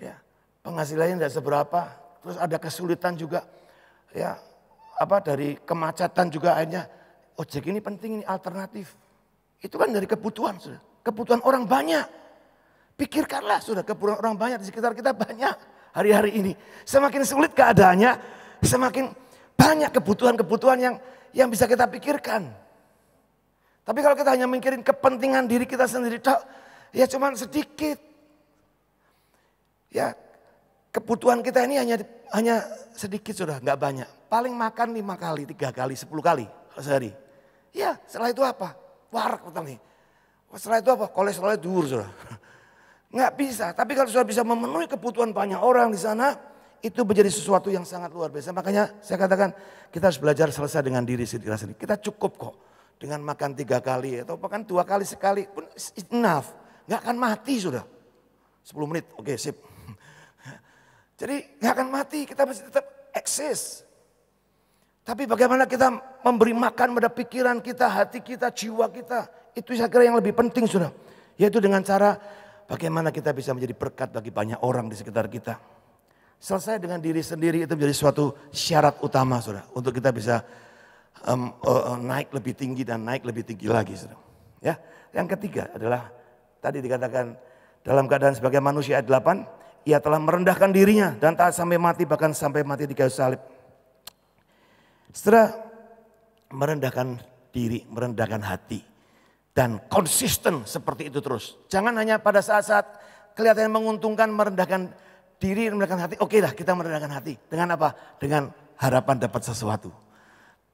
Speaker 4: ya penghasilannya tidak seberapa, terus ada kesulitan juga, ya dari kemacetan juga akhirnya ojek ini penting, ini alternatif. Itu kan dari kebutuhan, sudah. Kebutuhan orang banyak. Pikirkanlah sudah, kebutuhan orang banyak di sekitar kita banyak hari-hari ini. Semakin sulit keadaannya, semakin banyak kebutuhan-kebutuhan yang bisa kita pikirkan. Tapi kalau kita hanya mikirin kepentingan diri kita sendiri, ya cuman sedikit. Ya, kebutuhan kita ini hanya sedikit sudah, nggak banyak. Paling makan 5 kali, 3 kali, 10 kali sehari. Ya, setelah itu apa? Warak utang nih. Setelah itu apa? Kolesterolnya dur sudah. Nggak bisa. Tapi kalau sudah bisa memenuhi kebutuhan banyak orang di sana, itu menjadi sesuatu yang sangat luar biasa. Makanya saya katakan kita harus belajar selesai dengan diri sendiri. Kita cukup kok dengan makan 3 kali atau bahkan 2 kali sekali pun enough. Nggak akan mati sudah. 10 menit, oke sip. Jadi nggak akan mati, kita masih tetap eksis. Tapi bagaimana kita memberi makan pada pikiran kita, hati kita, jiwa kita. Itu saya kira yang lebih penting sudah. Yaitu dengan cara bagaimana kita bisa menjadi berkat bagi banyak orang di sekitar kita. Selesai dengan diri sendiri itu menjadi suatu syarat utama sudah. Untuk kita bisa naik lebih tinggi dan naik lebih tinggi lagi sudah. Ya, Yang ketiga adalah tadi dikatakan dalam keadaan sebagai manusia ayat 8, ia telah merendahkan dirinya dan taat sampai mati, bahkan sampai mati di kayu salib. Setelah merendahkan diri, merendahkan hati, dan konsisten seperti itu terus. Jangan hanya pada saat-saat kelihatan menguntungkan merendahkan diri, merendahkan hati. Oke lah, kita merendahkan hati. Dengan apa? Dengan harapan dapat sesuatu.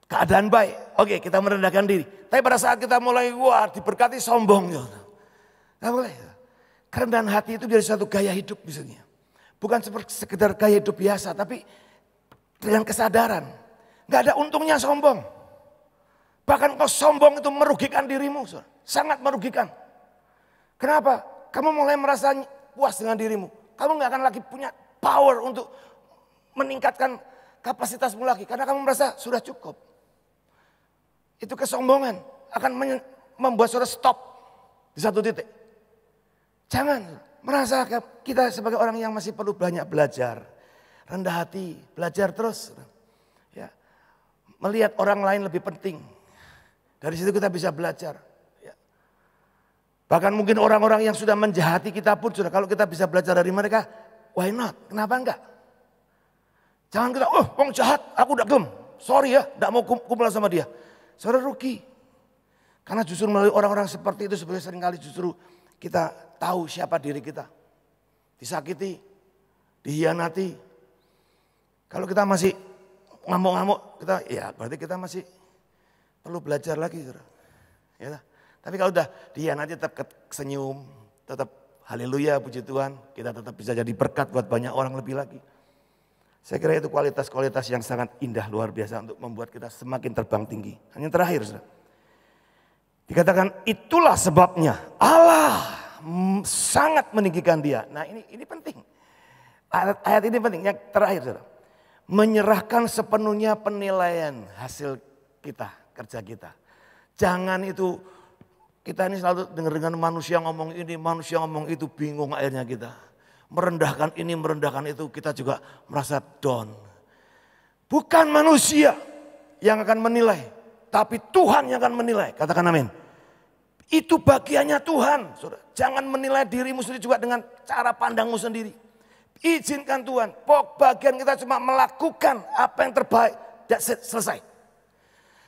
Speaker 4: Keadaan baik, oke kita merendahkan diri. Tapi pada saat kita mulai wah diberkati sombong. Nggak boleh. Kerendahan hati itu jadi suatu gaya hidup misalnya. Bukan seperti sekedar gaya hidup biasa, tapi dengan kesadaran. Nggak ada untungnya sombong. Bahkan kau sombong itu merugikan dirimu. Sangat merugikan. Kenapa? Kamu mulai merasa puas dengan dirimu. Kamu nggak akan lagi punya power untuk meningkatkan kapasitasmu lagi. Karena kamu merasa sudah cukup. Itu kesombongan akan membuat saudara stop di satu titik. Jangan merasa kita sebagai orang yang masih perlu banyak belajar. Rendah hati, belajar terus. Ya. Melihat orang lain lebih penting. Dari situ kita bisa belajar. Ya. Bahkan mungkin orang-orang yang sudah menjahati kita pun sudah, kalau kita bisa belajar dari mereka, why not? Kenapa enggak? Jangan kita, orang jahat, aku udah gem. Sorry ya, enggak mau kumpul sama dia. Saudara rugi. Karena justru melalui orang-orang seperti itu sebenarnya seringkali justru kita tahu siapa diri kita. Disakiti, dihianati. Kalau kita masih ngamuk-ngamuk, ya berarti kita masih perlu belajar lagi. Ya, tapi kalau udah dihianati tetap senyum, tetap haleluya puji Tuhan, kita tetap bisa jadi berkat buat banyak orang lebih lagi. Saya kira itu kualitas-kualitas yang sangat indah luar biasa untuk membuat kita semakin terbang tinggi. Hanya terakhir, saudara. Dikatakan itulah sebabnya Allah sangat meninggikan dia. Nah ini penting. Ayat ini penting. Yang terakhir, saudara. Menyerahkan sepenuhnya penilaian hasil kita, kerja kita. Jangan itu, kita ini selalu dengar dengan manusia ngomong ini, manusia ngomong itu, bingung akhirnya kita. Merendahkan ini, merendahkan itu, kita juga merasa down. Bukan manusia yang akan menilai, tapi Tuhan yang akan menilai. Katakan amin. Itu bagiannya Tuhan. Saudara. Jangan menilai dirimu sendiri juga dengan cara pandangmu sendiri. Izinkan Tuhan. Bagian kita cuma melakukan apa yang terbaik. Selesai.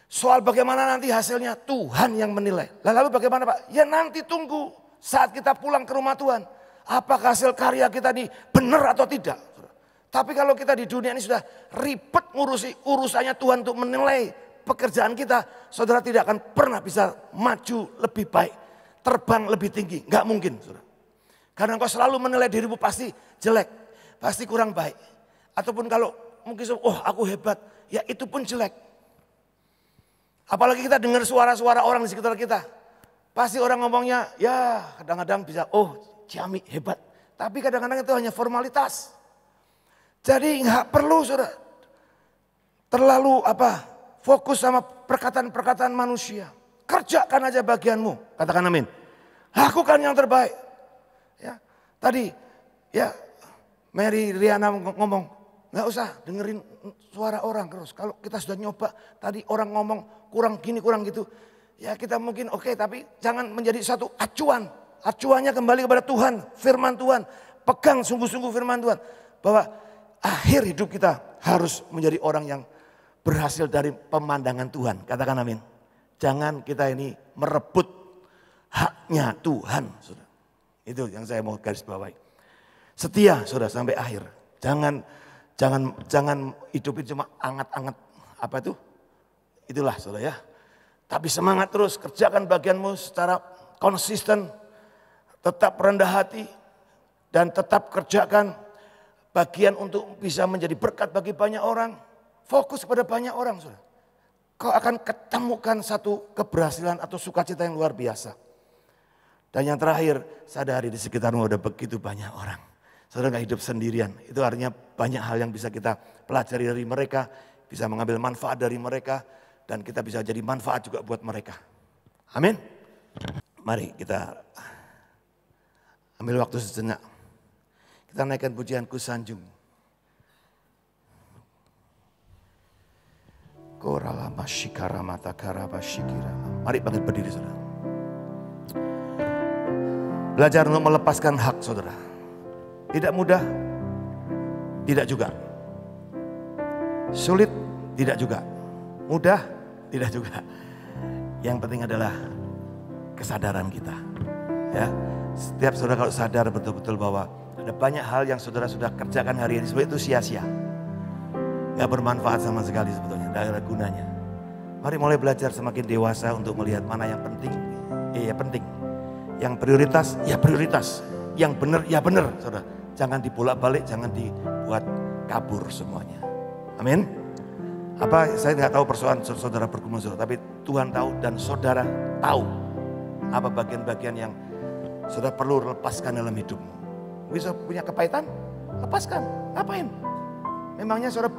Speaker 4: Soal bagaimana nanti hasilnya Tuhan yang menilai. Lalu bagaimana Pak? Ya nanti tunggu saat kita pulang ke rumah Tuhan. Apakah hasil karya kita ini benar atau tidak? Tapi kalau kita di dunia ini sudah ribet ngurusi urusannya Tuhan untuk menilai pekerjaan kita, saudara tidak akan pernah bisa maju lebih baik, terbang lebih tinggi, nggak mungkin, saudara. Karena engkau selalu menilai dirimu pasti jelek, pasti kurang baik, ataupun kalau mungkin aku hebat, ya itu pun jelek. Apalagi kita dengar suara-suara orang di sekitar kita, pasti orang ngomongnya, ya kadang-kadang bisa, Ciami hebat, tapi kadang-kadang itu hanya formalitas. Jadi nggak perlu saudara terlalu fokus sama perkataan-perkataan manusia. Kerjakan aja bagianmu, katakan amin. Lakukan yang terbaik. Ya, tadi ya Mary Riana ngomong, nggak usah dengerin suara orang terus. Kalau kita sudah nyoba, tadi orang ngomong kurang gini kurang gitu, ya kita mungkin oke, tapi jangan menjadi satu acuan. Acuannya kembali kepada Tuhan, firman Tuhan. Pegang sungguh-sungguh firman Tuhan. Bahwa akhir hidup kita harus menjadi orang yang berhasil dari pemandangan Tuhan. Katakan amin. Jangan kita ini merebut haknya Tuhan. Saudara. Itu yang saya mau garis bawahi. Setia saudara sampai akhir. Jangan hidupin cuma angat-angat. Apa itu? Itulah saudara ya. Tapi semangat terus, kerjakan bagianmu secara konsisten. Tetap rendah hati dan tetap kerjakan bagian untuk bisa menjadi berkat bagi banyak orang. Fokus pada banyak orang. Saudara. Kau akan ketemukan satu keberhasilan atau sukacita yang luar biasa. Dan yang terakhir, sadari di sekitarmu ada begitu banyak orang. Saudara gak hidup sendirian. Itu artinya banyak hal yang bisa kita pelajari dari mereka. Bisa mengambil manfaat dari mereka. Dan kita bisa jadi manfaat juga buat mereka. Amin. Mari kita ambil waktu sejenak. Kita naikkan pujian Ku Sanjung. Korala masyikara mata karaba syikira. Mari bangkit berdiri saudara. Belajar untuk melepaskan hak saudara. Tidak mudah, tidak juga. Sulit, tidak juga. Mudah, tidak juga. Yang penting adalah kesadaran kita. Ya, setiap saudara kalau sadar betul-betul bahwa ada banyak hal yang saudara sudah kerjakan hari ini, sebetulnya itu sia-sia. Gak bermanfaat sama sekali sebetulnya, tidak ada gunanya. Mari mulai belajar semakin dewasa untuk melihat mana yang penting, ya penting. Yang prioritas, ya prioritas. Yang benar, ya benar, saudara. Jangan dibolak-balik, jangan dibuat kabur semuanya. Amin. Apa saya nggak tahu persoalan saudara bergumul, saudara, tapi Tuhan tahu dan saudara tahu apa bagian-bagian yang saudara perlu lepaskan dalam hidupmu. Bisa punya kepahitan, lepaskan. Ngapain? Memangnya saudara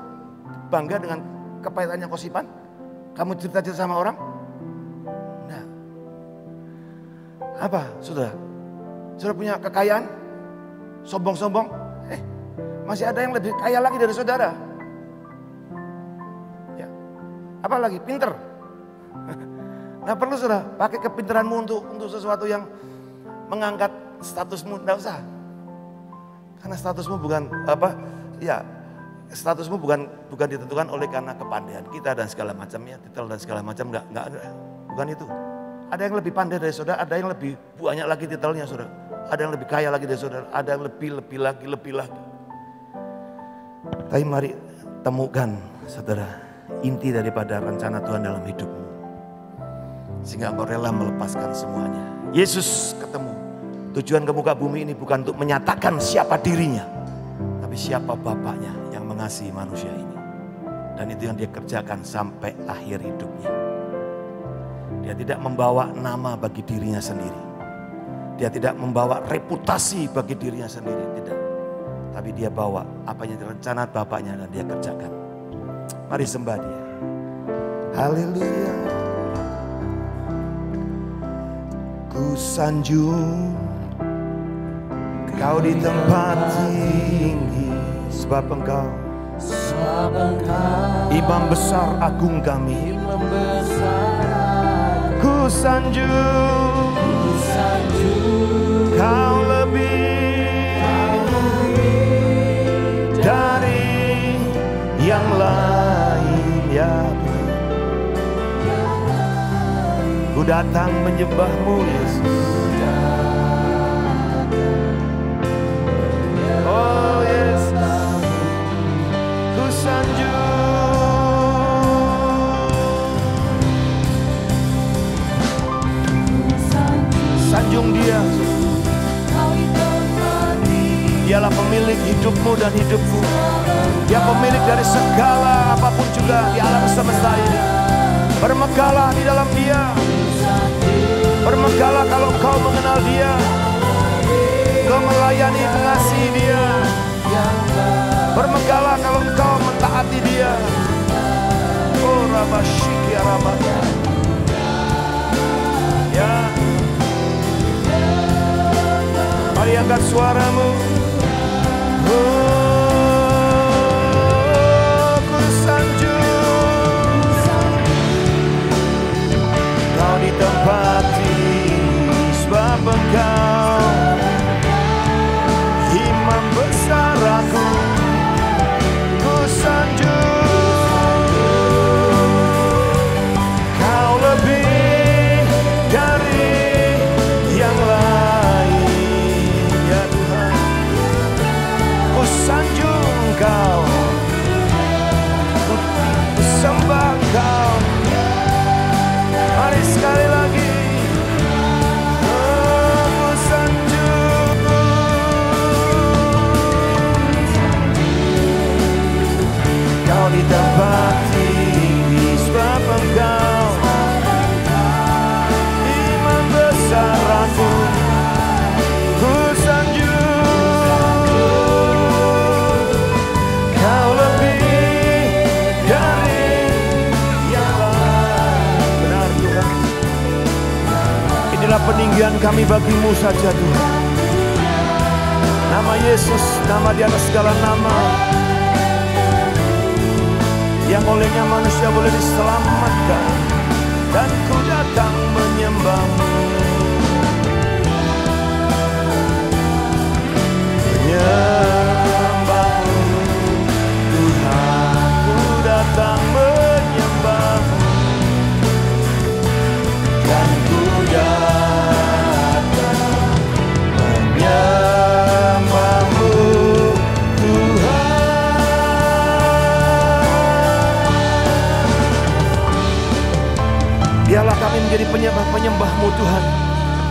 Speaker 4: bangga dengan kepahitan yang kau simpan? Kamu cerita-cerita sama orang? Nah, apa saudara? Saudara punya kekayaan? Sombong-sombong? Masih ada yang lebih kaya lagi dari saudara. Ya. Apalagi pinter. Nggak perlu saudara pakai kepinteranmu untuk sesuatu yang mengangkat statusmu, nggak usah. Karena statusmu bukan statusmu bukan ditentukan oleh karena kepandaian kita dan segala macamnya, titel dan segala macam, enggak, bukan itu. Ada yang lebih pandai dari saudara, ada yang lebih banyak lagi titelnya saudara. Ada yang lebih kaya lagi dari saudara, ada yang lebih lagi. Tapi mari temukan saudara inti daripada rencana Tuhan dalam hidupmu. Sehingga engkau rela melepaskan semuanya. Yesus ketemu. Tujuan ke muka bumi ini bukan untuk menyatakan siapa dirinya, tapi siapa Bapaknya yang mengasihi manusia ini. Dan itu yang dia kerjakan sampai akhir hidupnya. Dia tidak membawa nama bagi dirinya sendiri. Dia tidak membawa reputasi bagi dirinya sendiri, tidak. Tapi dia bawa apa yang direncanakan Bapaknya dan dia kerjakan. Mari sembah dia. Haleluya. Ku sanjung Kau di tempat tinggi, sebab Engkau Imam besar agung kami. Ku sanjung Kau lebih dari yang lain, ya Ku datang menyembah-Mu Yesus. Oh Yesus, ku sanjung Dia. Dialah pemilik hidupmu dan hidupku. Dia pemilik dari segala apapun juga di alam semesta ini. Bermegahlah di dalam Dia. Bermegahlah kalau kau mengenal Dia. Kau melayani, mengasihi Dia. Bermegahlah kalau engkau mentaati Dia. Oh Rabasyiki Arabaya. Ya. Mari angkat suaramu. Oh, ku sanjung Kau di tempat ini, sebab Engkau Imam besar aku. Ku sanjung Kau lebih dari yang lain, ya Tuhan. Ku sanjung Kau, ku sembah Kau. Mari sekali lagi. Ku sanjung Kau di tempat tinggi, sebab Engkau Imam besar aku. Ku sanjung Kau lebih dari yang lain. Benar Tuhan. Inilah peninggian kami bagi-Mu saja Tuhan. Nama Yesus, nama di atas segala nama, yang olehnya manusia boleh diselamatkan. Dan ku datang menyembah-Mu. menyembah-Mu Tuhan, ku datang menyembah-Mu, dan ku datang menyembah-Mu Tuhan. Biarlah kami menjadi penyembah-penyembah-Mu Tuhan,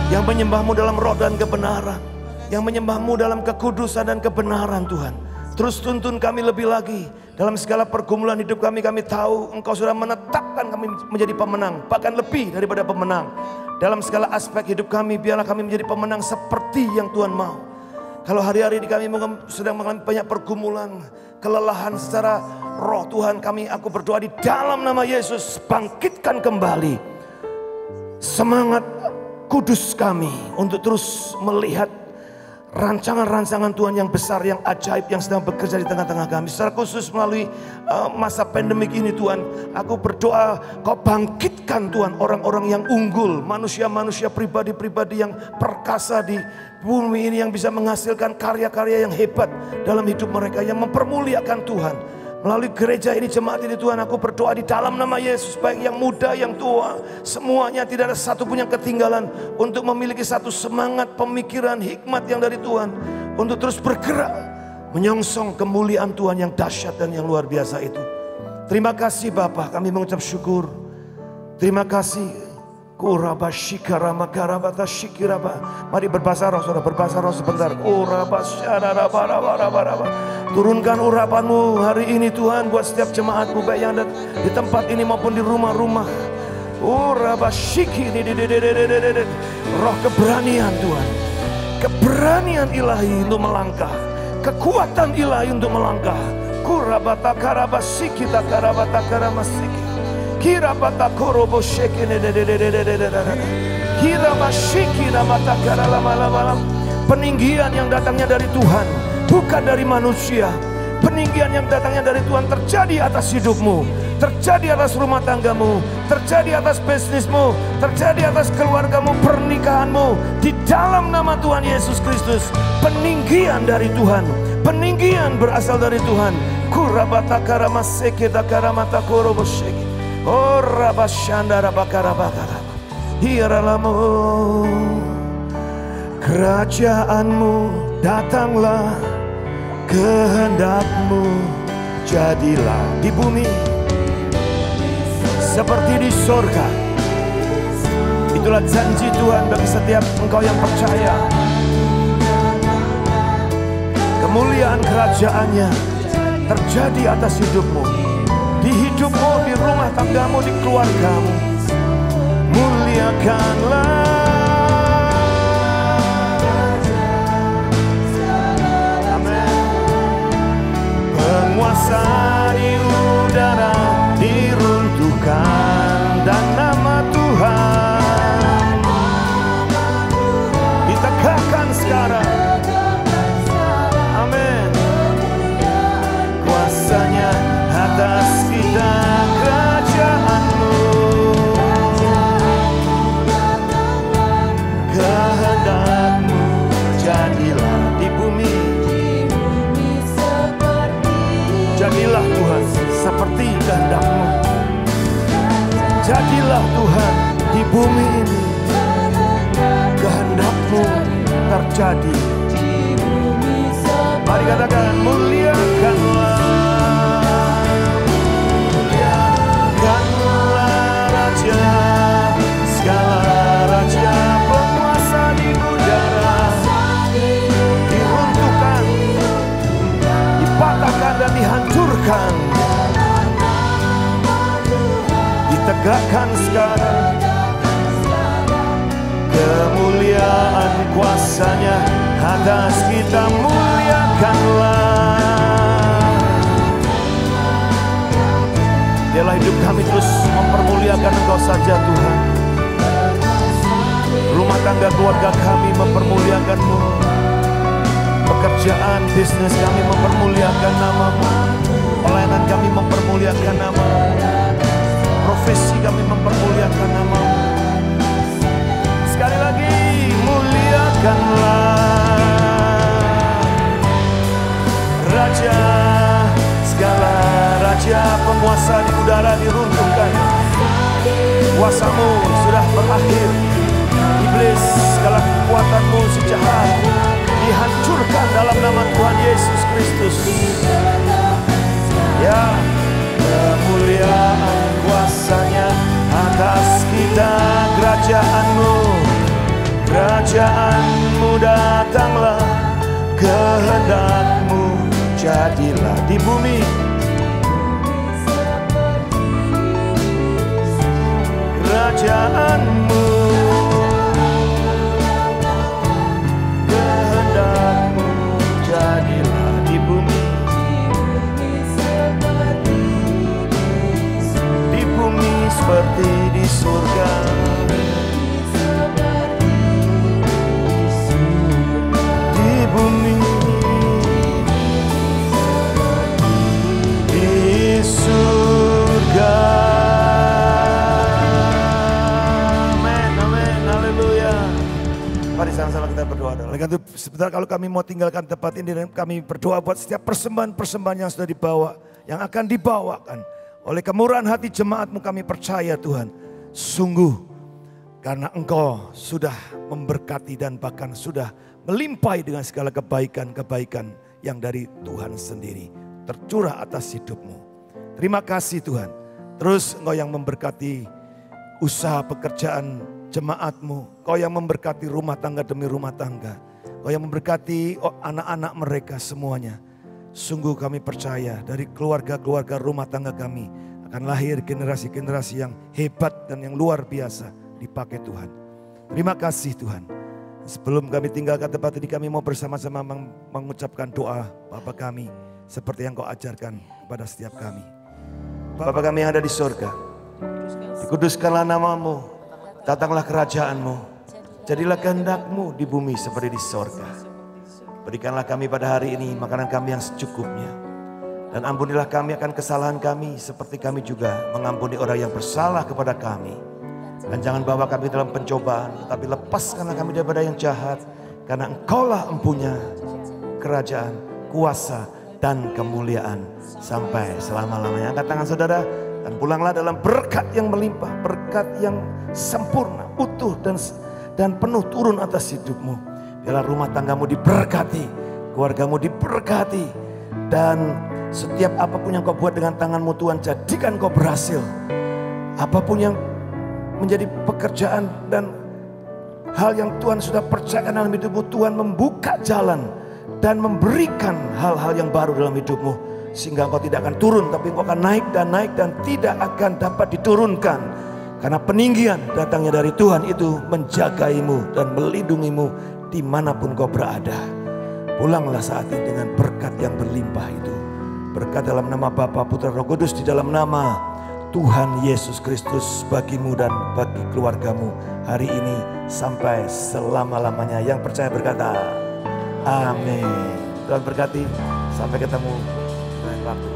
Speaker 4: yang menyembah-Mu dalam roh dan kebenaran, yang menyembah-Mu dalam kekudusan dan kebenaran Tuhan. Terus tuntun kami lebih lagi dalam segala pergumulan hidup kami. Kami tahu Engkau sudah menetapkan kami menjadi pemenang, bahkan lebih daripada pemenang. Dalam segala aspek hidup kami, biarlah kami menjadi pemenang seperti yang Tuhan mau. Kalau hari-hari ini kami sedang mengalami banyak pergumulan, kelelahan secara roh Tuhan, aku berdoa di dalam nama Yesus, bangkitkan kembali semangat kudus kami untuk terus melihat rancangan-rancangan Tuhan yang besar, yang ajaib, yang sedang bekerja di tengah-tengah kami. Secara khusus melalui masa pandemik ini Tuhan, aku berdoa Kau bangkitkan Tuhan orang-orang yang unggul, manusia-manusia, pribadi-pribadi yang perkasa di bumi ini, yang bisa menghasilkan karya-karya yang hebat dalam hidup mereka, yang mempermuliakan Tuhan. Melalui gereja ini, jemaat ini Tuhan, aku berdoa di dalam nama Yesus, baik yang muda, yang tua, semuanya tidak ada satupun yang ketinggalan untuk memiliki satu semangat, pemikiran, hikmat yang dari Tuhan, untuk terus bergerak menyongsong kemuliaan Tuhan yang dahsyat dan yang luar biasa itu. Terima kasih Bapa, kami mengucap syukur. Terima kasih. Mari berbahasa roh, saudara, berbahasa roh sebentar. Turunkan urapan-Mu hari ini Tuhan buat setiap jemaat-Mu, baik yang ada di tempat ini maupun di rumah-rumah. Roh keberanian Tuhan, keberanian ilahi untuk melangkah, kekuatan ilahi untuk melangkah. Kurabata karabasiki takarabata karamasiki. Kirabata korobo shekene kirabashiki namata karalama-lama. Peninggian yang datangnya dari Tuhan, bukan dari manusia. Peninggian yang datangnya dari Tuhan terjadi atas hidupmu, terjadi atas rumah tanggamu, terjadi atas bisnismu, terjadi atas keluargamu, pernikahanmu. Di dalam nama Tuhan Yesus Kristus, peninggian dari Tuhan, peninggian berasal dari Tuhan. Kurabata karamaseke takaramata korobo sheki. Oh rabashandara bakara-bakara. Hiralamu, kerajaan-Mu datanglah, kehendak-Mu jadilah di bumi seperti di sorga. Itulah janji Tuhan bagi setiap engkau yang percaya. Kemuliaan kerajaan-Nya terjadi atas hidupmu, di hidupmu, di rumah tanggamu, di keluargamu. Muliakanlah. Penguasa di udara diruntuhkan, dan nama Tuhan ditegakkan sekarang. Amin. Kuasanya atas kita, kerajaan-Mu, kehendak-Mu jadilah di bumi. Jadilah Tuhan seperti kehendak-Mu. Jadilah Tuhan di bumi ini, kehendak-Mu terjadi. Mari katakan, muliakanlah, muliakanlah Raja, segala raja, penguasa di udara diruntuhkan, dipatahkan dan dihancurkan, ditegakkan sekarang. Kemuliaan kuasanya atas kita, muliakanlah. Biarlah hidup kami terus mempermuliakan Engkau saja Tuhan. Rumah tangga keluarga kami mempermuliakan-Mu. Pekerjaan, bisnis kami mempermuliakan nama-Mu. Pelayanan kami mempermuliakan nama-Mu. Profesi kami mempermuliakan nama-Mu. Sekali lagi, muliakanlah. raja, segala raja penguasa di udara diruntuhkan. Kuasamu sudah berakhir. Iblis, segala kekuatanmu si jahat dihancurkan dalam nama Tuhan Yesus Kristus. Ya, kemuliaan kuasanya atas kita. Kerajaanmu datanglah, kehendakmu jadilah di bumi. Kerajaanmu, kehendakmu jadilah di bumi. Di bumi seperti di surga. Di bumi, di surga. Mari sama-sama kita berdoa. Oleh karena itu sebentar kalau kami mau tinggalkan tempat ini dan kami berdoa buat setiap persembahan-persembahan yang sudah dibawa, yang akan dibawakan. Oleh kemurahan hati jemaat-Mu kami percaya Tuhan, sungguh karena Engkau sudah memberkati dan bahkan sudah melimpahi dengan segala kebaikan-kebaikan yang dari Tuhan sendiri tercurah atas hidup-Mu. Terima kasih Tuhan. Terus Engkau yang memberkati usaha pekerjaan jemaat-Mu, Kau yang memberkati rumah tangga demi rumah tangga, Kau yang memberkati anak-anak mereka semuanya. Sungguh kami percaya dari keluarga-keluarga rumah tangga kami akan lahir generasi-generasi yang hebat dan yang luar biasa dipakai Tuhan. Terima kasih Tuhan. Sebelum kami tinggalkan tempat ini, kami mau bersama-sama mengucapkan doa Bapa kami seperti yang Kau ajarkan kepada setiap kami. Bapa kami yang ada di surga, dikuduskanlah nama-Mu, datanglah kerajaan-Mu, jadilah kehendak-Mu di bumi seperti di sorga. Berikanlah kami pada hari ini makanan kami yang secukupnya. Dan ampunilah kami akan kesalahan kami seperti kami juga mengampuni orang yang bersalah kepada kami. Dan jangan bawa kami dalam pencobaan, tetapi lepaskanlah kami daripada yang jahat. Karena Engkaulah empunya kerajaan, kuasa, dan kemuliaan sampai selama-lamanya. Angkat tangan saudara dan pulanglah dalam berkat yang melimpah, berkat yang sempurna, utuh dan penuh turun atas hidupmu. Biarlah rumah tanggamu diberkati, keluargamu diberkati, dan setiap apapun yang Kau buat dengan tanganmu Tuhan, jadikan Kau berhasil. Apapun yang menjadi pekerjaan dan hal yang Tuhan sudah percayakan dalam hidupmu, Tuhan membuka jalan dan memberikan hal-hal yang baru dalam hidupmu. Sehingga Engkau tidak akan turun, tapi Engkau akan naik dan tidak akan dapat diturunkan. Karena peninggian datangnya dari Tuhan itu menjagaimu dan melindungimu dimanapun kau berada. Pulanglah saat ini dengan berkat yang berlimpah itu. Berkat dalam nama Bapa, Putra, Roh Kudus, di dalam nama Tuhan Yesus Kristus bagimu dan bagi keluargamu hari ini sampai selama-lamanya. Yang percaya berkata amin. Tuhan berkati, sampai ketemu lain waktu.